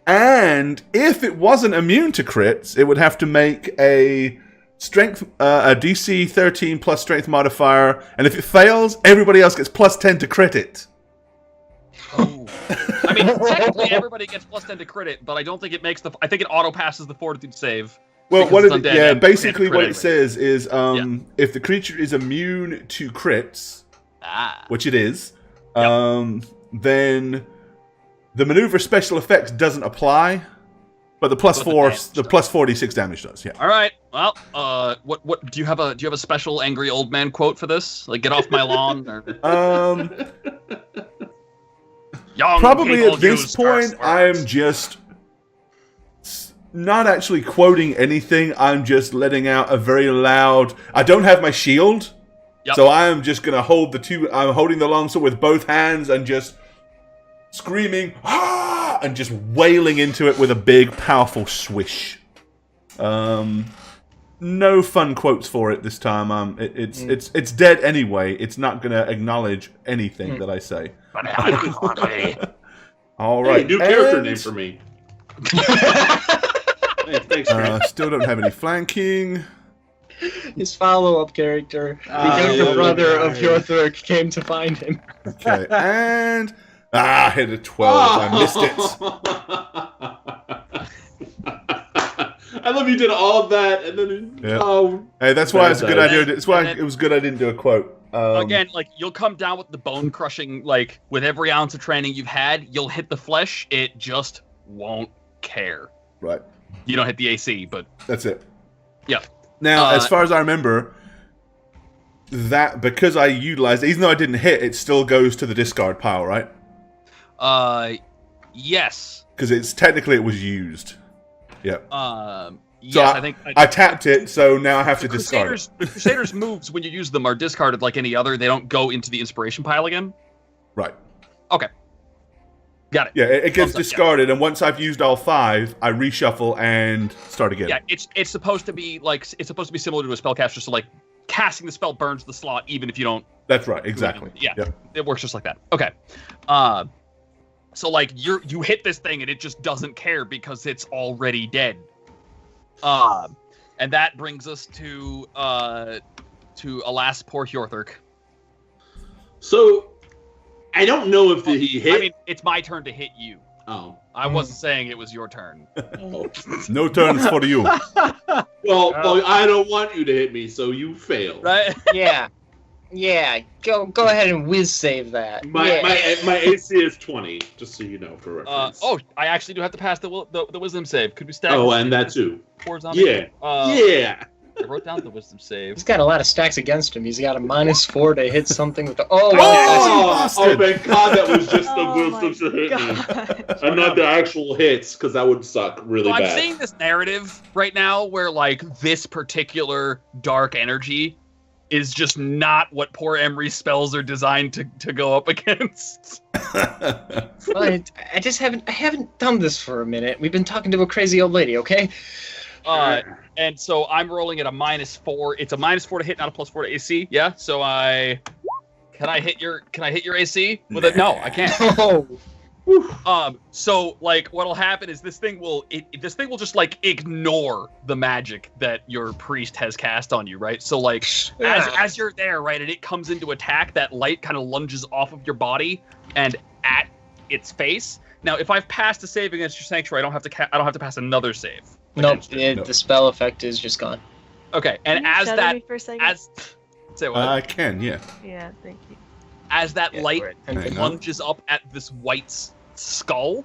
and if it wasn't immune to crits, it would have to make a strength, a DC 13 plus strength modifier, and if it fails, everybody else gets +10 to crit it. Oh. I mean, technically everybody gets +10 to crit it, but I don't think it makes the. I think it auto passes the Fortitude save. Well, because what it's it, undead yeah, and basically crit what it anyway. says is, if the creature is immune to crits, Ah. which it is, then the maneuver special effects doesn't apply, but the But the +4, damage the does. +4d6 damage does. Yeah. All right. Well, what do you have a special angry old man quote for this? Like, get off my lawn. Or, young Probably people at this use point, curse I am words. just not actually quoting anything. I'm just letting out a very loud. I don't have my shield, Yep. so I am just gonna hold the two. I'm holding the longsword with both hands and just screaming, "Ah!" and just wailing into it with a big, powerful swish. No fun quotes for it this time. It's dead anyway. It's not gonna acknowledge anything that I say. All right. Hey, new character and, name for me. Hey, thanks, Grant. Still don't have any flanking. His follow-up character, the yeah, younger brother yeah. of Hjorthurk, came to find him. Okay, and I hit a 12. I missed it. I love you did all of that, and then Yeah. Hey, that's why it's a good idea. That's why it was good I didn't do a quote. Again, like, you'll come down with the bone crushing, like, with every ounce of training you've had, you'll hit the flesh, it just won't care. Right. You don't hit the AC, but... That's it. Yeah. Now, as far as I remember, that, because I utilized, even though I didn't hit, it still goes to the discard pile, right? Yes. Because it's, technically it was used. Yep. Yes, So I think... I tapped it, so now I have to discard it. The Crusaders' moves, when you use them, are discarded like any other. They don't go into the inspiration pile again. Right. Okay. Got it. Yeah, it gets discarded, and once I've used all 5, I reshuffle and start again. Yeah, it's supposed to be like similar to a spellcaster, so like casting the spell burns the slot even if you don't. That's right, exactly. Yeah, yep. It works just like that. Okay. So like you hit this thing and it just doesn't care because it's already dead. And that brings us to alas, poor Hjorthurk. So, I don't know if he hit. I mean, it's my turn to hit you. Oh. I wasn't saying it was your turn. No turns for you. Well, I don't want you to hit me, so you fail. Right? Yeah. Yeah. Go ahead and whiz save that. My AC is 20, just so you know, for reference. I actually do have to pass the wisdom save. Could we stack? Oh, and that too. Yeah. Yeah. I wrote down the wisdom save. He's got a lot of stacks against him. He's got a -4 to hit something with the. Oh, thank God that was just the wisdom to hit me. God. And not the actual hits, because that would suck really bad. I'm seeing this narrative right now where, like, this particular dark energy is just not what poor Emery's spells are designed to go up against. Well, I just haven't done this for a minute. We've been talking to a crazy old lady, okay? And so I'm rolling at a -4. It's a -4 to hit, not a +4 to AC. Yeah. So can I hit your AC with it? No, I can't. Oh. So like what'll happen is this thing will just like ignore the magic that your priest has cast on you, right? So like as you're there, right, and it comes into attack, that light kind of lunges off of your body and at its face. Now, if I've passed a save against your sanctuary, I don't have to pass another save. Nope, the spell effect is just gone. Okay, and Can you as shadow that me for a second? say what? I can, yeah. Yeah, thank you. As that light Hang on. lunges up at this white skull,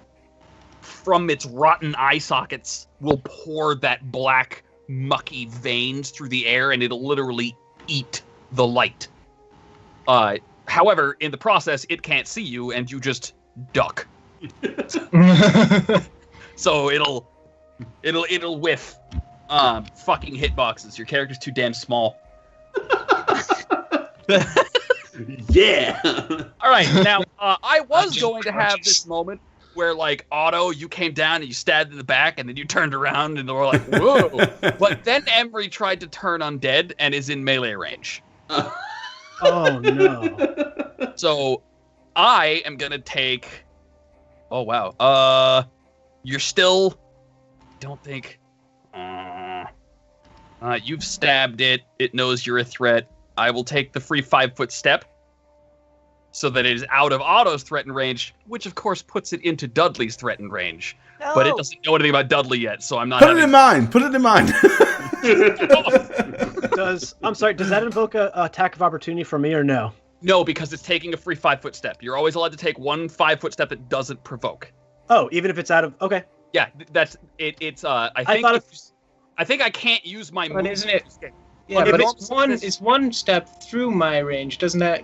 from its rotten eye sockets will pour that black, mucky veins through the air, and it'll literally eat the light. However, in the process, it can't see you, and you just duck. So it'll whiff fucking hitboxes. Your character's too damn small. Yeah. All right, now I was going to have this moment where, like, Otto, you came down and you stabbed in the back, and then you turned around and they were like, "Whoa!" But then Emery tried to turn undead and is in melee range. Oh no! So I am gonna take. Oh wow. You're still. Don't think. You've stabbed it. It knows you're a threat. I will take the free 5-foot step so that it is out of Otto's threatened range, which of course puts it into Dudley's threatened range. No. But it doesn't know anything about Dudley yet, so I'm not. Put it in mind. Put it in mind. Does that invoke a attack of opportunity for me or no? No, because it's taking a free 5-foot step. You're always allowed to take one 5-foot step that doesn't provoke. Oh, even if it's out of okay. Yeah, that's it. It's I think I can't use my But move. isn't it? to escape. Yeah, Okay, but but it's one step through my range, doesn't that?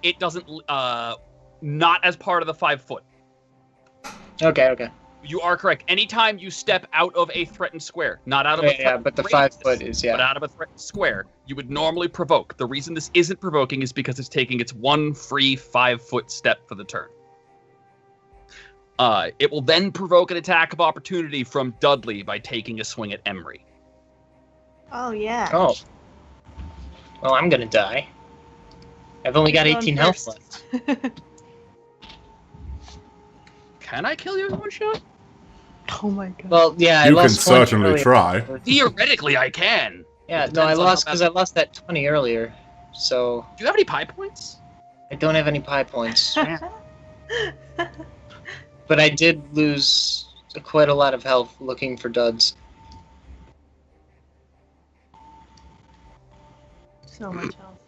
It doesn't. Not as part of the 5-foot. Okay. You are correct. Anytime you step out of a threatened square, not out of a Yeah, threatened but the radius, 5-foot is but out of a threatened square, you would normally provoke. The reason this isn't provoking is because it's taking its one free 5-foot step for the turn. It will then provoke an attack of opportunity from Dudley by taking a swing at Emery. Oh yeah. Oh. Well, I'm gonna die. I've only got You're 18 going health first. left. Can I kill you in one shot? Oh my god. Well, yeah, I You can lost 20 certainly earlier. try. Theoretically, I can. Yeah, It no, I depends on lost how because bad- I lost that 20 earlier. So Do you have any pie points? I don't have any pie points. But I did lose quite a lot of health looking for duds. So much health.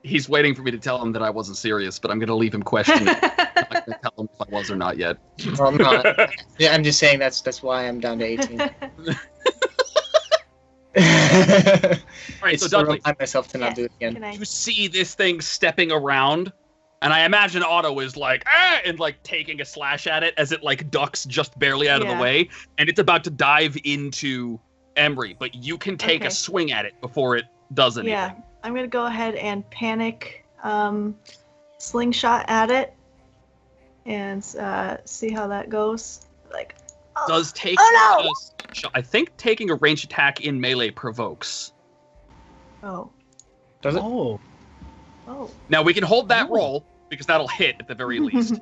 He's waiting for me to tell him that I wasn't serious, but I'm going to leave him questioning. I'm not going to tell him if I was or not yet. Well, I'm not. Yeah, I'm just saying that's why I'm down to 18. All right, It's so to Dudley, remind myself to not do it again. Can I? you see this thing stepping around, and I imagine Otto is like, ah, and like taking a slash at it as it like ducks just barely out of the Yeah. way, and it's about to dive into Emery, but you can take a Okay. swing at it before it does anything. Yeah, I'm gonna go ahead and panic slingshot at it and see how that goes. Like, oh, Does take Oh, no! a shot. I think taking a ranged attack in melee provokes. oh, Does it? Oh. oh. Now we can hold that Oh. roll because that'll hit at the very least.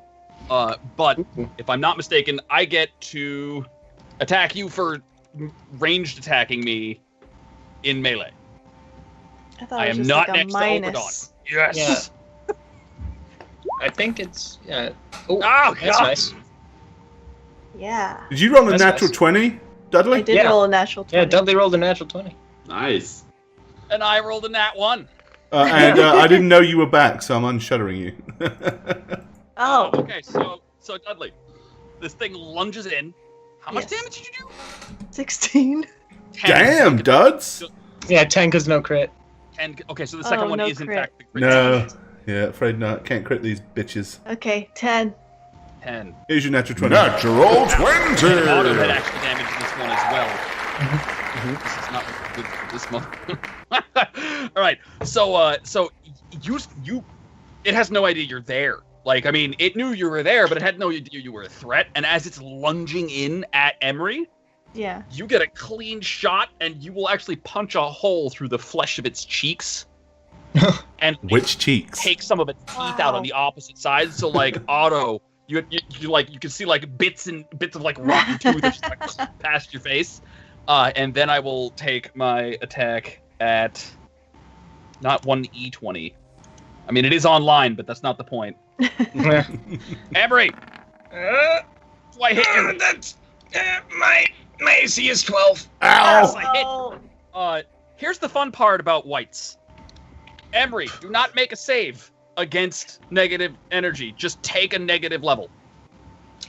But if I'm not mistaken, I get to attack you for ranged attacking me in melee. I thought I it was am just not like a next to minus. Yes. Yeah. I think it's yeah. Oh, Oh, that's God. nice. Yeah, Did you roll a That's natural nice. 20, I Dudley? did Yeah. roll a natural 20. Yeah, Dudley rolled a natural 20. Nice. And I rolled a nat 1. And I didn't know you were back, so I'm unshuttering you. Oh, Okay, so Dudley, this thing lunges in. How much Yes. damage did you do? 16. 10. Damn, duds. Yeah, 10 because no crit. 10. Okay, so the second Oh, one no is in crit. fact the crit. No. Yeah, afraid not. Can't crit these bitches. Okay, 10. 10. Here's your natural 20. Natural Auto had 20. actually damaged this one as well. This is not good for this month. All right, so you, it has no idea you're there. Like, I mean, it knew you were there, but it had no idea you were a threat. And as it's lunging in at Emery, Yeah. you get a clean shot, and you will actually punch a hole through the flesh of its cheeks, and Which cheeks? take some of its teeth out on Wow. the opposite side. So like Otto, you like you can see like bits of like rotten tooth just, like, past your face. And then I will take my attack at not 1e20. I mean, it is online, but that's not the point. Emery, do I hit you? That's my AC is 12. Yes, Ow! I hit. Oh, Here's the fun part about whites. Emery, do not make a save against negative energy. Just take a negative level.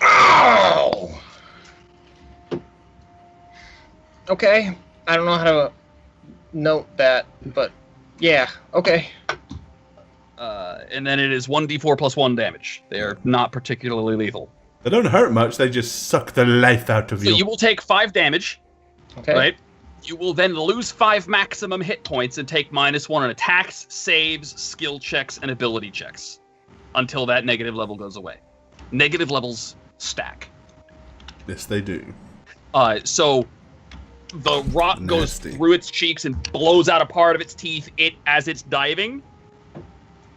Oh. Okay, I don't know how to note that, but yeah, okay. And then it is 1d4 plus 1 damage. They are not particularly lethal. They don't hurt much, they just suck the life out of So you will take 5 damage, Okay. right? You will then lose 5 maximum hit points and take -1 on attacks, saves, skill checks, and ability checks until that negative level goes away. Negative levels stack. Yes, they do. So the rock goes Nasty. through its cheeks and blows out a part of its teeth as it's diving.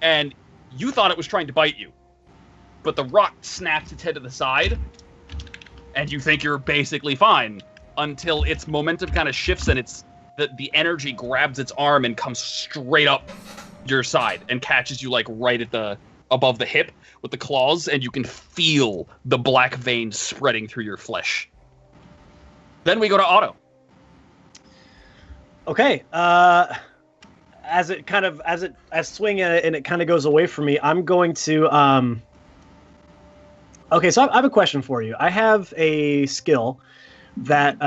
And you thought it was trying to bite you. But the rock snaps its head to the side, and you think you're basically fine until its momentum kind of shifts and the energy grabs its arm and comes straight up your side and catches you like right at above the hip with the claws, and you can feel the black veins spreading through your flesh. Then we go to Otto. Okay. As swing and it kind of goes away from me, I'm going to. Okay, so I have a question for you. I have a skill that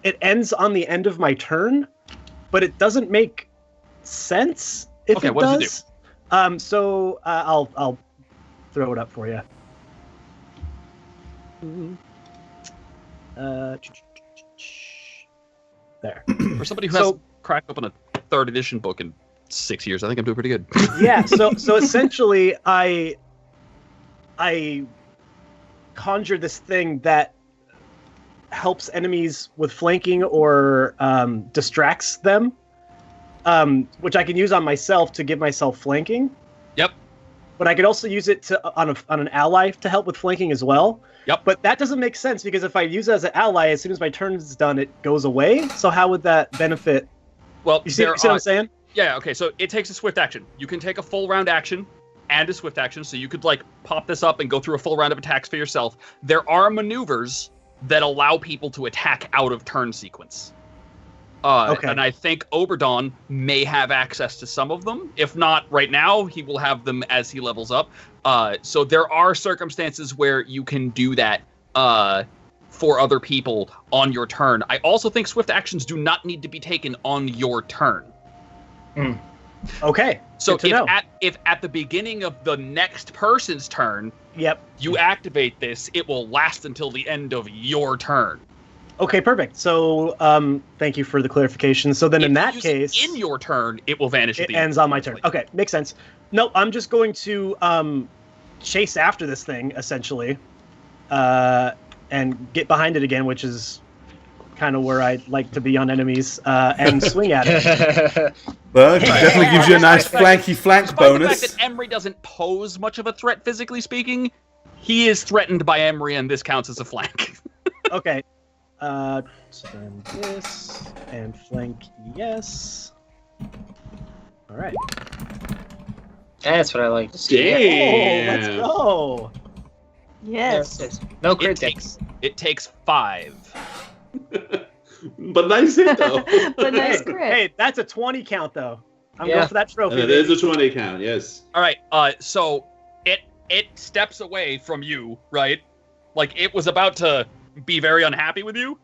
it ends on the end of my turn, but it doesn't make sense if Okay, it what does it does. So I'll throw it up for you. There. For somebody who So- hasn't cracked open a 3rd edition book in 6 years, I think I'm doing pretty good. Yeah. So essentially, I conjure this thing that helps enemies with flanking or distracts them, which I can use on myself to give myself flanking. Yep. But I could also use it on an ally to help with flanking as well. Yep. But that doesn't make sense because if I use it as an ally, as soon as my turn is done, it goes away. So how would that benefit? Well, You see what I'm saying? Yeah, okay, so it takes a swift action. You can take a full round action and a swift action, so you could, like, pop this up and go through a full round of attacks for yourself. There are maneuvers that allow people to attack out of turn sequence. Okay. And I think Oberdon may have access to some of them. If not right now, he will have them as he levels up. So there are circumstances where you can do that for other people on your turn. I also think swift actions do not need to be taken on your turn. Okay. So if at the beginning of the next person's turn, you activate this, it will last until the end of your turn. Okay, perfect. So, thank you for the clarification. So then, in that case, in your turn, it will vanish. It ends on my turn. Okay, makes sense. No, I'm just going to chase after this thing essentially, and get behind it again, which is kind of where I like to be on enemies, and swing at it. Well, it definitely gives you a nice flanky flank Despite bonus. the fact that Emery doesn't pose much of a threat physically speaking, he is threatened by Emery, and this counts as a flank. Okay. So then this and flank, yes. All right. That's what I like. Damn. Oh, let's go. Yes. No crit. It takes 5. But nice hit, though. But nice crit. Hey, that's a 20 count, though. I'm Yeah. going for that trophy. It is a 20 count, yes. All right. So it steps away from you, right? Like it was about to be very unhappy with you,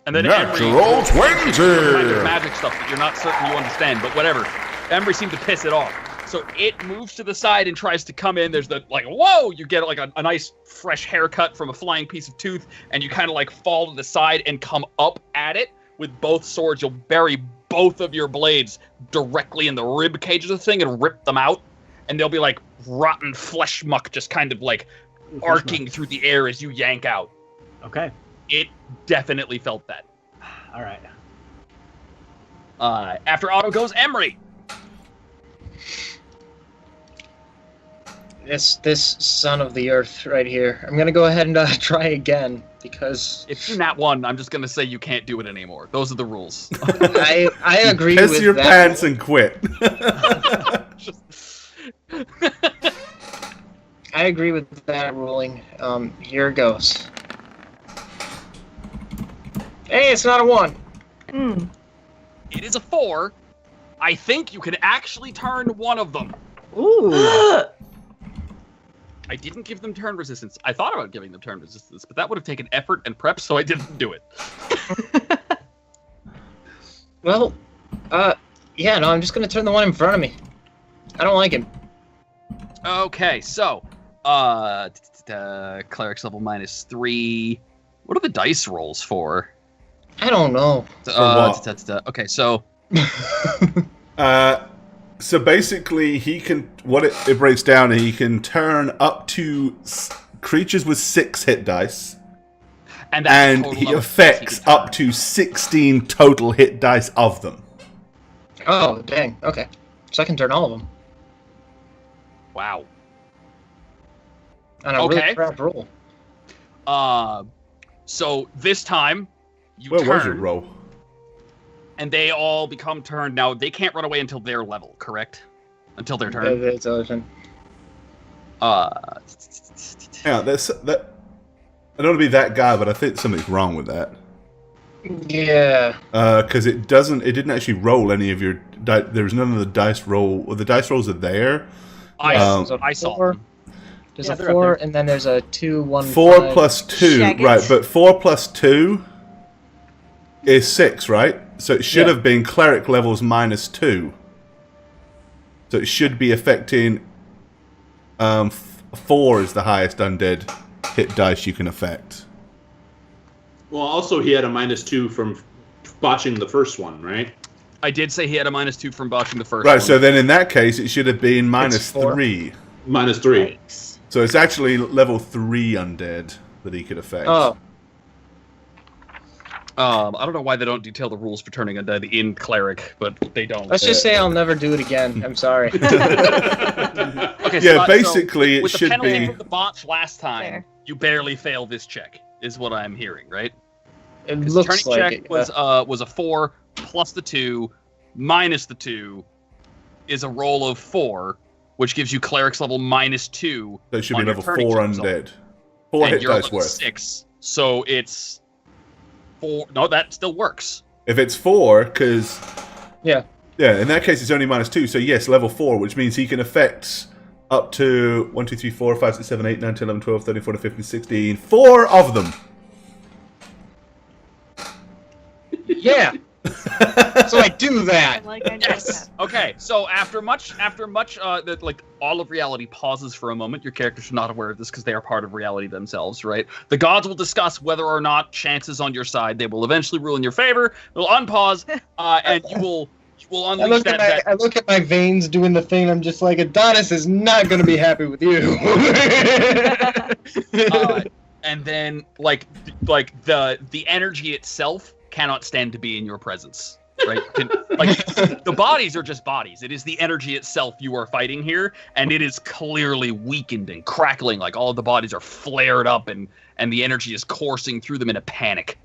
and then Emery Natural 20! kind of magic stuff that you're not certain you understand, but whatever. Emery seemed to piss it off. So it moves to the side and tries to come in. There's the, like, whoa! You get, like, a nice, fresh haircut from a flying piece of tooth, and you kind of, like, fall to the side and come up at it with both swords. You'll bury both of your blades directly in the rib cage of the thing and rip them out, and they'll be, like, rotten flesh muck just kind of, like, arcing through the air as you yank out. Okay. It definitely felt that. All right. After Otto goes Emery. This son of the earth right here. I'm gonna go ahead and try again because If you're not one, I'm just gonna say you can't do it anymore. Those are the rules. I agree Piss with your that. pants and quit. I agree with that ruling. Here goes. Hey, it's not a 1. It is a 4. I think you can actually turn one of them. Ooh. I didn't give them turn resistance. I thought about giving them turn resistance, but that would have taken effort and prep, so I didn't do it. Well, yeah, no, I'm just gonna turn the one in front of me. I don't like him. Okay, so, cleric's level -3. What are the dice rolls for? I don't know. what? Okay, so So basically, he can it breaks down. He can turn up to creatures with 6 hit dice, and that's the and total he number of affects dice he can up to 16 total hit dice of them. Oh, dang. Okay. So I can turn all of them. turn. Wow. On a Okay. really crap roll. So this time you Where turn, was your roll? and they all become turned. Now they can't run away until their level, correct? Until their turn. That's all I can. Yeah, that. I don't want to be that guy, but I think something's wrong with that. Yeah. Because it didn't actually roll any of your. There was none of the dice roll. Well, the dice rolls are there. I There's saw four. them. There's Yeah, a they're up 4, there. and then there's a 2, 1, 4 5. plus 2, Shag it. right? But 4 plus 2 is 6, right? So it should Yeah. have been cleric levels -2. So it should be affecting. 4 is the highest undead hit dice you can affect. Well, also he had a -2 from botching the first one, right? I did say he had a -2 from botching the first Right. one. So then in that case, it should have been -3. -3. So it's actually level 3 undead that he could affect. Oh. I don't know why they don't detail the rules for turning undead in cleric, but they don't. Let's just say I'll never do it again. I'm sorry. Okay, Yeah, basically, it with should the penalty be- from the botch last time, Fair. you barely fail this check, is what I'm hearing, right? It His looks turning like check it. was a 4 plus the 2 minus the 2 is a roll of 4, which gives you cleric's level -2. So it should on be your level turning 4 check result. undead. 4 And hit you're dice level worth. 6, so it's 4. No, that still works. If it's 4, because... Yeah. Yeah, in that case it's only -2, so yes, level 4, which means he can affect up to 1, 2, 3, 4, 5, 6, 7, 8, 9, 10, 11, 12, 13, 14, 15, 16. 4 of them! Yeah! So I do that! Like I know Yes. Okay. So after much, like all of reality pauses for a moment. Your characters are not aware of this because they are part of reality themselves, right? The gods will discuss whether or not chance is on your side. They will eventually rule in your favor. They'll unpause, and you will unleash that. I look at my veins doing the thing. I'm just like, Adonis is not going to be happy with you. And then like the energy itself cannot stand to be in your presence. Right? Like the bodies are just bodies. It is the energy itself you are fighting here, and it is clearly weakened and crackling. Like all of the bodies are flared up, and the energy is coursing through them in a panic.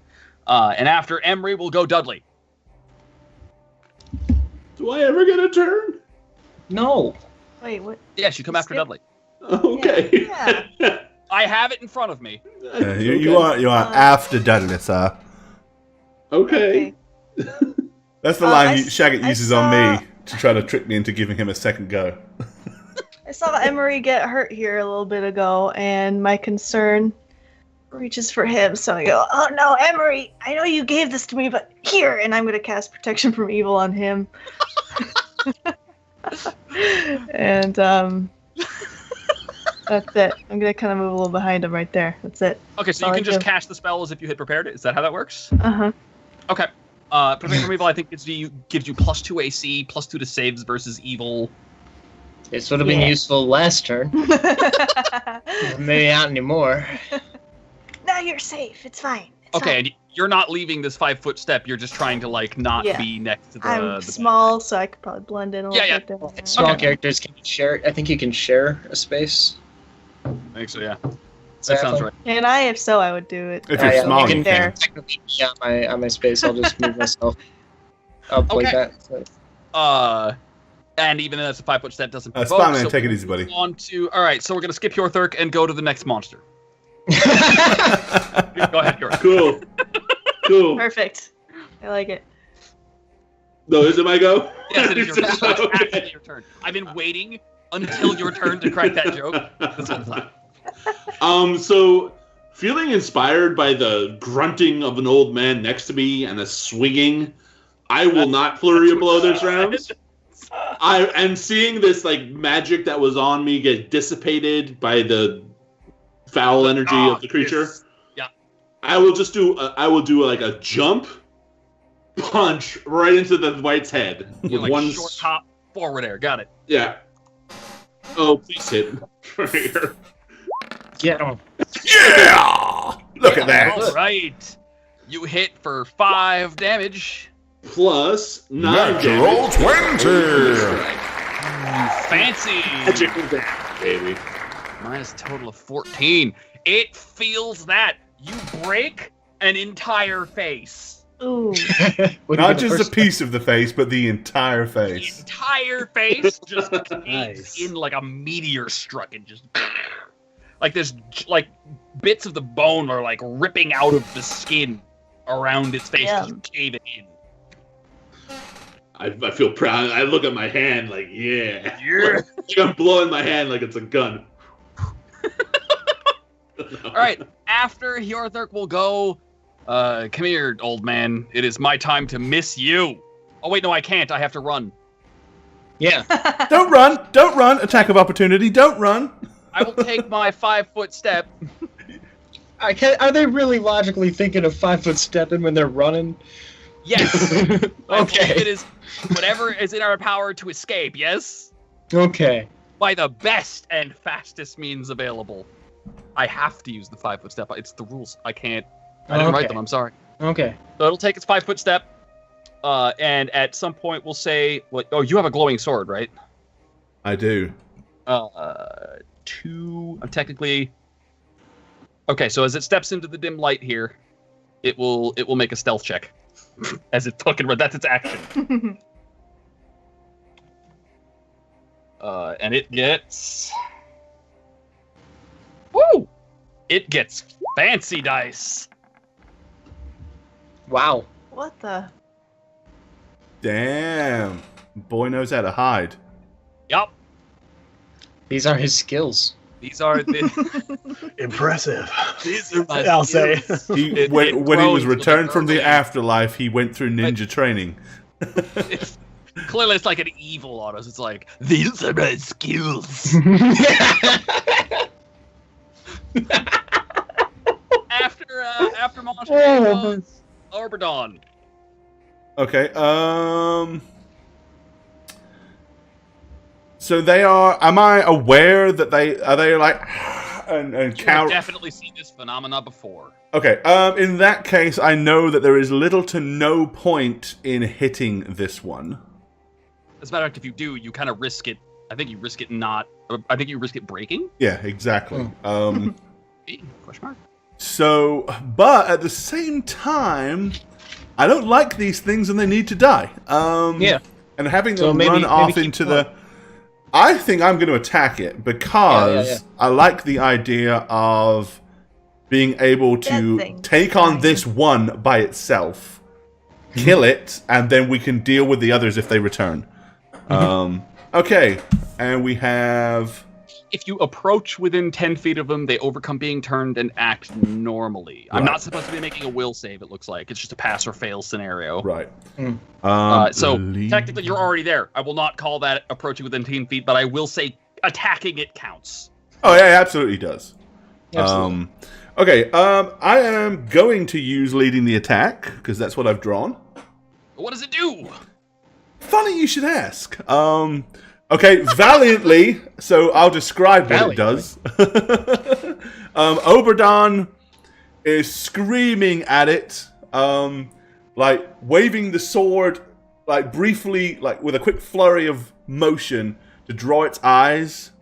And after Emery will go Dudley. Do I ever get a turn? No. Wait, what? Yes, you come after Dudley. Okay. Yeah. I have it in front of me. You are after Dudley, sir. Okay. That's the line I Shagget uses saw- on me to try to trick me into giving him a second go. I saw Emery get hurt here a little bit ago, and my concern reaches for him. So I go, "Oh no, Emery! I know you gave this to me, but here!" And I'm gonna cast Protection from Evil on him. And that's it. I'm gonna kind of move a little behind him right there. That's it. Okay, so you can just cast the spell as if you had prepared it. Is that how that works? Uh-huh. Okay. Protection from Evil, I think gives you +2 AC, +2 to saves versus evil. This would have been useful last turn. Maybe not anymore. Now you're safe. It's fine. It's Okay, fine. and you're not leaving this 5-foot step. You're just trying to like not be next to the. I'm the small, so I could probably blend in a little bit. There. Small Okay. characters can share. I think you can share a space. I think so. Yeah, Is that sounds right. And if so, I would do it. If you're small, you you can can. technically be on my space. I'll just move myself up like Okay. that. So. And even though that's a 5-foot step, doesn't provoke. Spider-Man, so take it easy, buddy. all right, so we're gonna skip your Thurk and go to the next monster. Go ahead, York. Cool. Cool. Perfect. I like it. No, is it my go? Yes, it is your turn. It's Okay. absolutely your turn. I've been waiting until your turn to crack that joke this whole time. So feeling inspired by the grunting of an old man next to me and the swinging, I will not flurry a blow this round. And seeing this like magic that was on me get dissipated by the foul energy of the creature. Yeah. I will just do like a jump punch right into the white's head with Like one short hop forward air. Got it. Yeah. Oh, please hit right here. Get him. Yeah! Look at that. All right. You hit for 5 damage. Plus 9 Natural damage. 20! Fancy. Magical damage, baby. Minus a total of 14. It feels that. You break an entire face. Ooh. Not just a piece of the face, but the entire The face. entire face just caved Nice. in like a meteor struck and just like there's like bits of the bone are like ripping out of the skin around its face Yeah. just caving in. I feel proud. I look at my hand like, yeah. Yeah. Like I'm blowing my hand like it's a gun. All right. After Hjorthurk will go. Come here, old man. It is my time to miss you. Oh wait, no, I can't. I have to run. Yeah. Don't run! Don't run! Attack of opportunity, don't run! I will take my 5-foot step. Are they really logically thinking of 5-foot stepping when they're running? Yes. I believe Okay. it is whatever is in our power to escape. Yes. Okay. By the best and fastest means available. I have to use the 5-foot step. It's the rules. I can't. I didn't write Okay. them. I'm sorry. Okay. So it'll take its 5-foot step. And at some point we'll say, "What? Oh, you have a glowing sword, right?" I do. 2. I'm technically. Okay, so as it steps into the dim light here, it will make a stealth check. As it fucking that's its action. And it gets. Woo! It gets fancy dice. Wow. What the? Damn. Boy knows how to hide. Yup. These are his skills. These are the. Impressive. These are my I'll say. skills. When he was returned from the early. afterlife, he went through ninja training. Clearly, it's like an evil autos. It's like, these are my skills. After Monster was Arbadon. Okay, so they are, am I aware that are they like, and You have count? definitely seen this phenomena before. Okay, in that case, I know that there is little to no point in hitting this one. As a matter of fact, if you do, you kind of risk it. I think you risk it not. I think you risk it breaking. Yeah, exactly. Question mark. So, but at the same time, I don't like these things and they need to die. Yeah. And having So them maybe run off keep into going. the... I think I'm going to attack it because Yeah. I like the idea of being able That to thing. take on this one by itself, kill it, and then we can deal with the others if they return. Okay, and we have... If you approach within 10 feet of them, they overcome being turned and act normally. I'm Right. not supposed to be making a will save, it looks like. It's just a pass or fail scenario. Right. So, technically, you're already there. I will not call that approaching within 10 feet, but I will say attacking it counts. Oh, yeah, it absolutely does. Absolutely. Okay, I am going to use leading the attack, because that's what I've drawn. What does it do? Funny you should ask. Okay, valiantly, so I'll describe what it does. Oberdon is screaming at it, like waving the sword, like briefly, like with a quick flurry of motion to draw its eyes.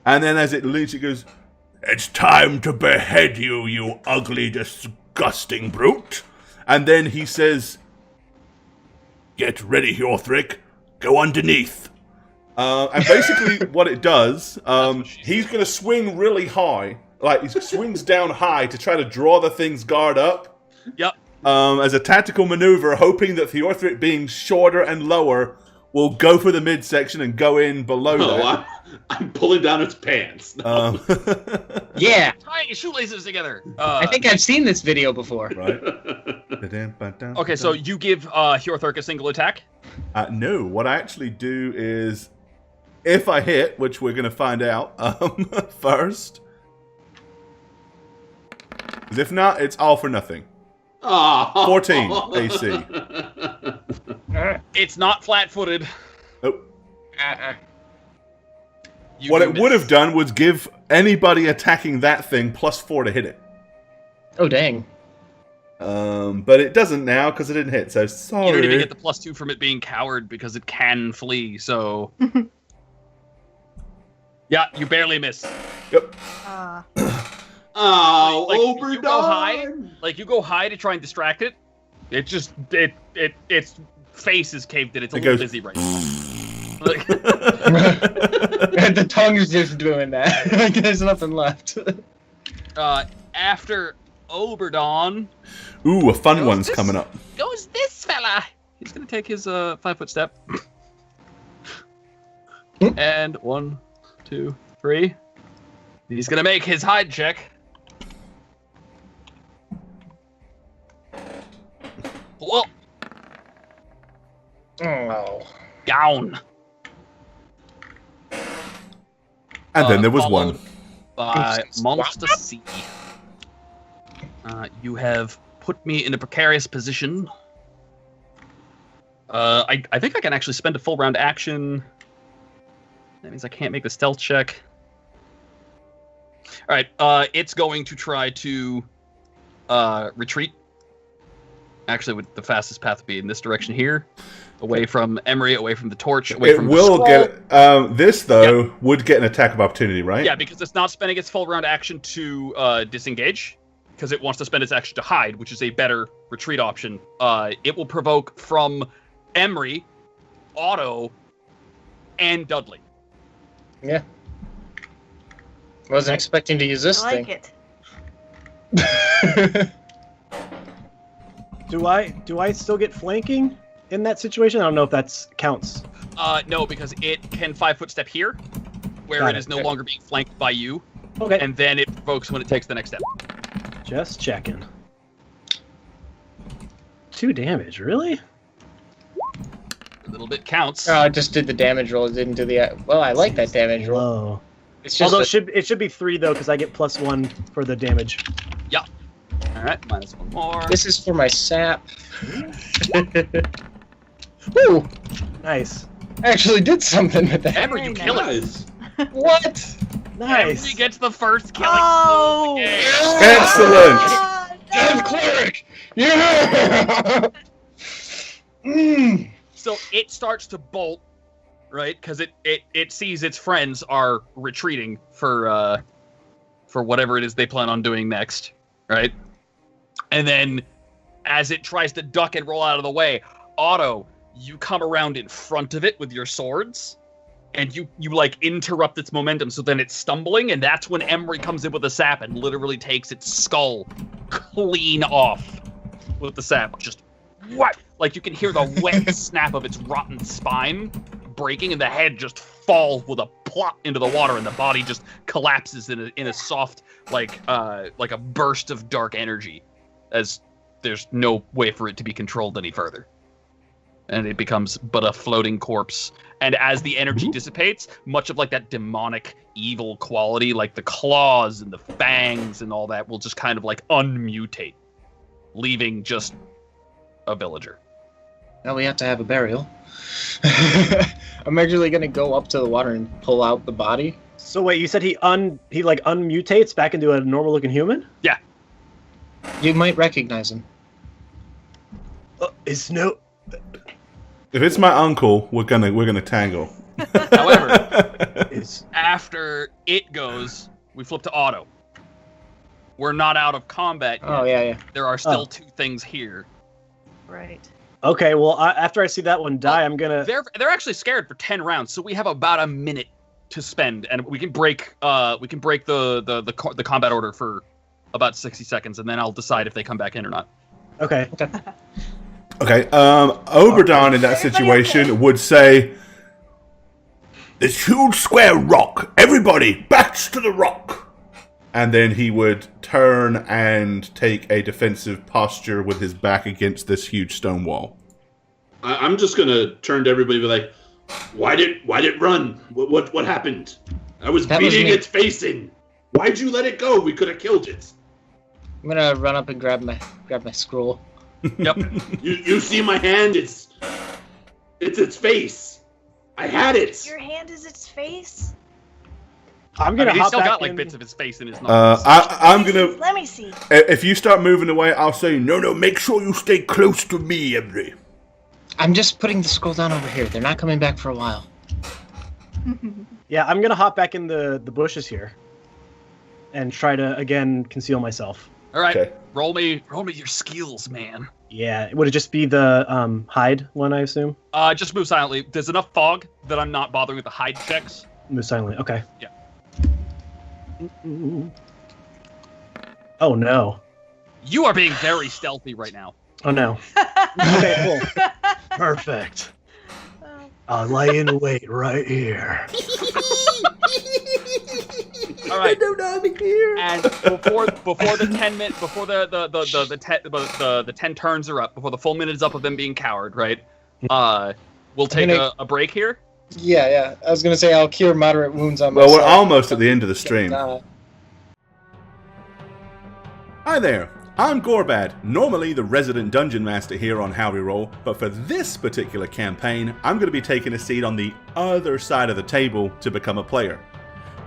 And then as it leaves, it goes, "It's time to behead you, you ugly, disgusting brute." And then he says, "Get ready, Hjorthric. Go underneath." And basically what it does, he's going to swing really high. Like, he swings down high to try to draw the thing's guard up. Yep. As a tactical maneuver, hoping that Hjorthric, being shorter and lower, will go for the midsection and go in below that. I'm pulling down its pants. Yeah. Tying your shoelaces together. I think I've seen this video before. Right. Okay, so you give Hjorthric a single attack? No, what I actually do is, if I hit, which we're going to find out first, 'cause if not, it's all for nothing. Oh. 14 AC. It's not flat-footed. Nope. You What do it would miss. have done was give anybody attacking that thing +4 to hit it. Oh, dang. But it doesn't now because it didn't hit, so sorry. You don't even get the +2 from it being coward because it can flee, so... Yeah, you barely miss. Yep. Oh, Like, you go high, Oberdon! you go high to try and distract it. It just its face is caved in. It's a It little goes- busy right now. Like, The tongue's just doing that. Like, there's nothing left. after Oberdon Ooh, a fun Goes one's this- coming up. goes this fella. He's gonna take his 5-foot step. And 1, 2, 3. He's gonna make his hide check. Well, Oh. down. And then there was followed one. By Oops. Monster C. You have put me in a precarious position. I think I can actually spend a full round action. That means I can't make the stealth check. All right, it's going to try to retreat. Actually, with the fastest path would be in this direction here, away from Emery, away from the torch, away It from will the scroll. get... this, though, would get an attack of opportunity, right? Yeah, because it's not spending its full round action to disengage, because it wants to spend its action to hide, which is a better retreat option. It will provoke from Emery, Otto, and Dudley. Yeah. Wasn't expecting to use this I like thing. it. Do I still get flanking? in that situation? I don't know if that counts. No, because it can 5-foot step here, where Got it it. is no longer being flanked by you, Okay. and then it provokes when it takes the next step. Just checking. 2 damage, really? A little bit counts. Oh, I just did the damage roll. It didn't do the. Well, I like that damage roll. Low. It's just. Although it should be 3 though, because I get +1 for the damage. All right, minus 1 more. This is for my sap. Woo! Nice. I actually did something with that. Emery, you kill it. Guys, What? Nice. Emery gets the first killing Oh! blow of the game. Excellent. Ah, Death no. cleric. Yeah. So it starts to bolt, right? Because it sees its friends are retreating for whatever it is they plan on doing next, right? And then as it tries to duck and roll out of the way, Otto, you come around in front of it with your swords, and you like interrupt its momentum, so then it's stumbling, and that's when Emery comes in with the sap and literally takes its skull clean off with the sap. Just what? Like you can hear the wet snap of its rotten spine breaking, and the head just falls with a plop into the water, and the body just collapses in a soft like a burst of dark energy, as there's no way for it to be controlled any further. And it becomes but a floating corpse. And as the energy dissipates, much of like that demonic evil quality, like the claws and the fangs and all that, will just kind of like unmutate, leaving just a villager. Now we have to have a burial. I'm actually gonna go up to the water and pull out the body. So wait, you said he like unmutates back into a normal looking human? You might recognize him. It's no. If it's my uncle, we're gonna tangle. However, It's after it goes, we flip to Otto. We're not out of combat yet. Oh yeah. There are still 2 things here. Right. okay. Well, after I see that one die, I'm gonna. They're actually scared for 10 rounds, so we have about a minute to spend, and we can break the combat order for about 60 seconds, and then I'll decide if they come back in or not. Okay. Okay, Oberdon in that situation would say, "This huge square rock, everybody, backs to the rock!" And then he would turn and take a defensive posture with his back against this huge stone wall. I'm just gonna turn to everybody and be like, why'd it run? What happened? I was That was beating me. its face in. Why'd you let it go? We could have killed it. I'm gonna run up and grab my scroll. Yep. You see my hand? It's its face. I had it. Your hand is its face? I'm I gonna mean, he's hop still back got like in. bits of his face in his knuckles. I'm gonna. Let me see. If you start moving away, I'll say, no, make sure you stay close to me, Emery. I'm just putting the scroll down over here. They're not coming back for a while. Yeah, I'm gonna hop back in the bushes here, and try to again conceal myself. All right, Okay. roll me your skills, man. Yeah, would it just be the hide one? I assume. Just move silently. There's enough fog that I'm not bothering with the hide checks. Move silently. Okay. Yeah. Oh no. You are being very stealthy right now. Oh no. Okay, cool. Perfect. I'll lay in wait right here. All right. And before the 10 minutes, before the 10 turns are up, before the full minute is up of them being coward, right? We'll take a break here. Yeah. I was gonna say I'll cure moderate wounds on Well, myself. we're almost at the end of the stream. Uh, Hi there, I'm Gorbad, normally the resident dungeon master here on How We Roll, but for this particular campaign, I'm going to be taking a seat on the other side of the table to become a player.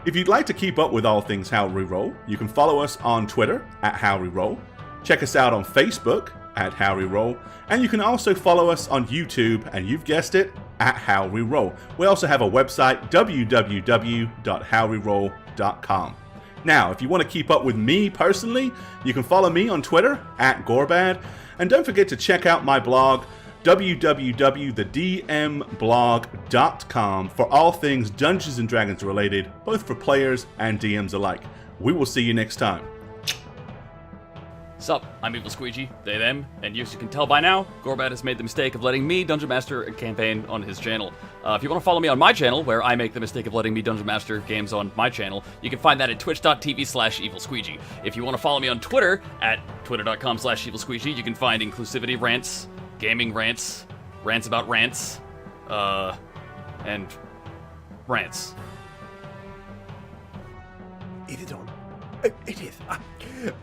If you'd like to keep up with all things How We Roll, you can follow us on Twitter at How We Roll, check us out on Facebook at How We Roll, and you can also follow us on YouTube, and you've guessed it, at How We Roll. We also have a website, www.howweroll.com. Now, if you want to keep up with me personally, you can follow me on Twitter at Gorbad, and don't forget to check out my blog, www.thedmblog.com, for all things Dungeons & Dragons related, both for players and DMs alike. We will see you next time. Sup, I'm Evil Squeegee, they, them, and as you can tell by now, Gorbat has made the mistake of letting me Dungeon Master a campaign on his channel. If you want to follow me on my channel, where I make the mistake of letting me Dungeon Master games on my channel, you can find that at twitch.tv/evilsqueegee. If you want to follow me on Twitter, at twitter.com/evilsqueegee, you can find inclusivity rants, gaming rants, rants about rants, and rants. Is it on? It is.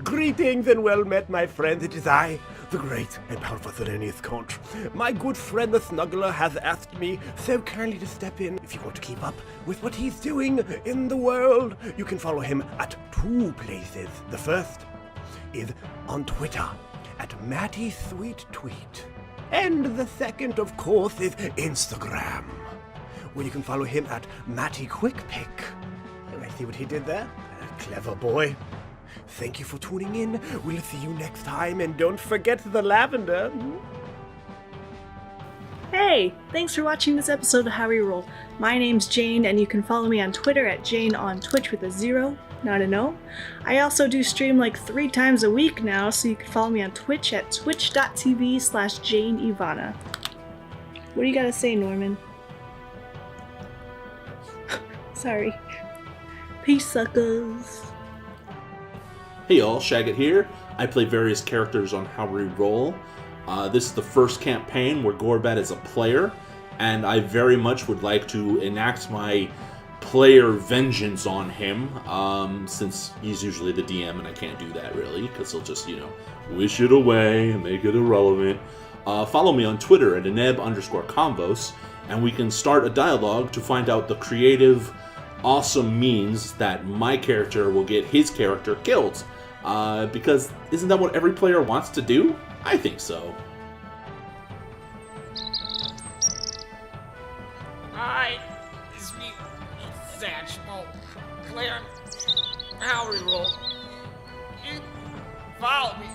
Greetings and well met, my friends. It is I, the great and powerful Thelonious Conch. My good friend the Snuggler has asked me so kindly to step in. If you want to keep up with what he's doing in the world, you can follow him at 2 places. The first is on Twitter at MattySweetTweet. And the second, of course, is Instagram, where you can follow him at MattyQuickPick. I see what he did there. Clever boy. Thank you for tuning in. We'll see you next time, and don't forget the lavender. Hey, thanks for watching this episode of How We Roll. My name's Jane, and you can follow me on Twitter at Jane on Twitch with a 0, not an O. I also do stream like 3 times a week now, so you can follow me on Twitch at twitch.tv/JaneIvana. What do you gotta say, Norman? Sorry. Peace, suckers. Hey y'all, Shagget here. I play various characters on How We Roll. This is the first campaign where Gorbat is a player, and I very much would like to enact my player vengeance on him, since he's usually the DM and I can't do that really, because he'll just, wish it away and make it irrelevant. Follow me on Twitter at Eneb_Convos, and we can start a dialogue to find out the creative, awesome means that my character will get his character killed. Because isn't that what every player wants to do? I think so. Hi, it's me, Satchmo, player How We Roll. You follow me.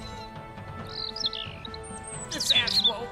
It's Satchmo.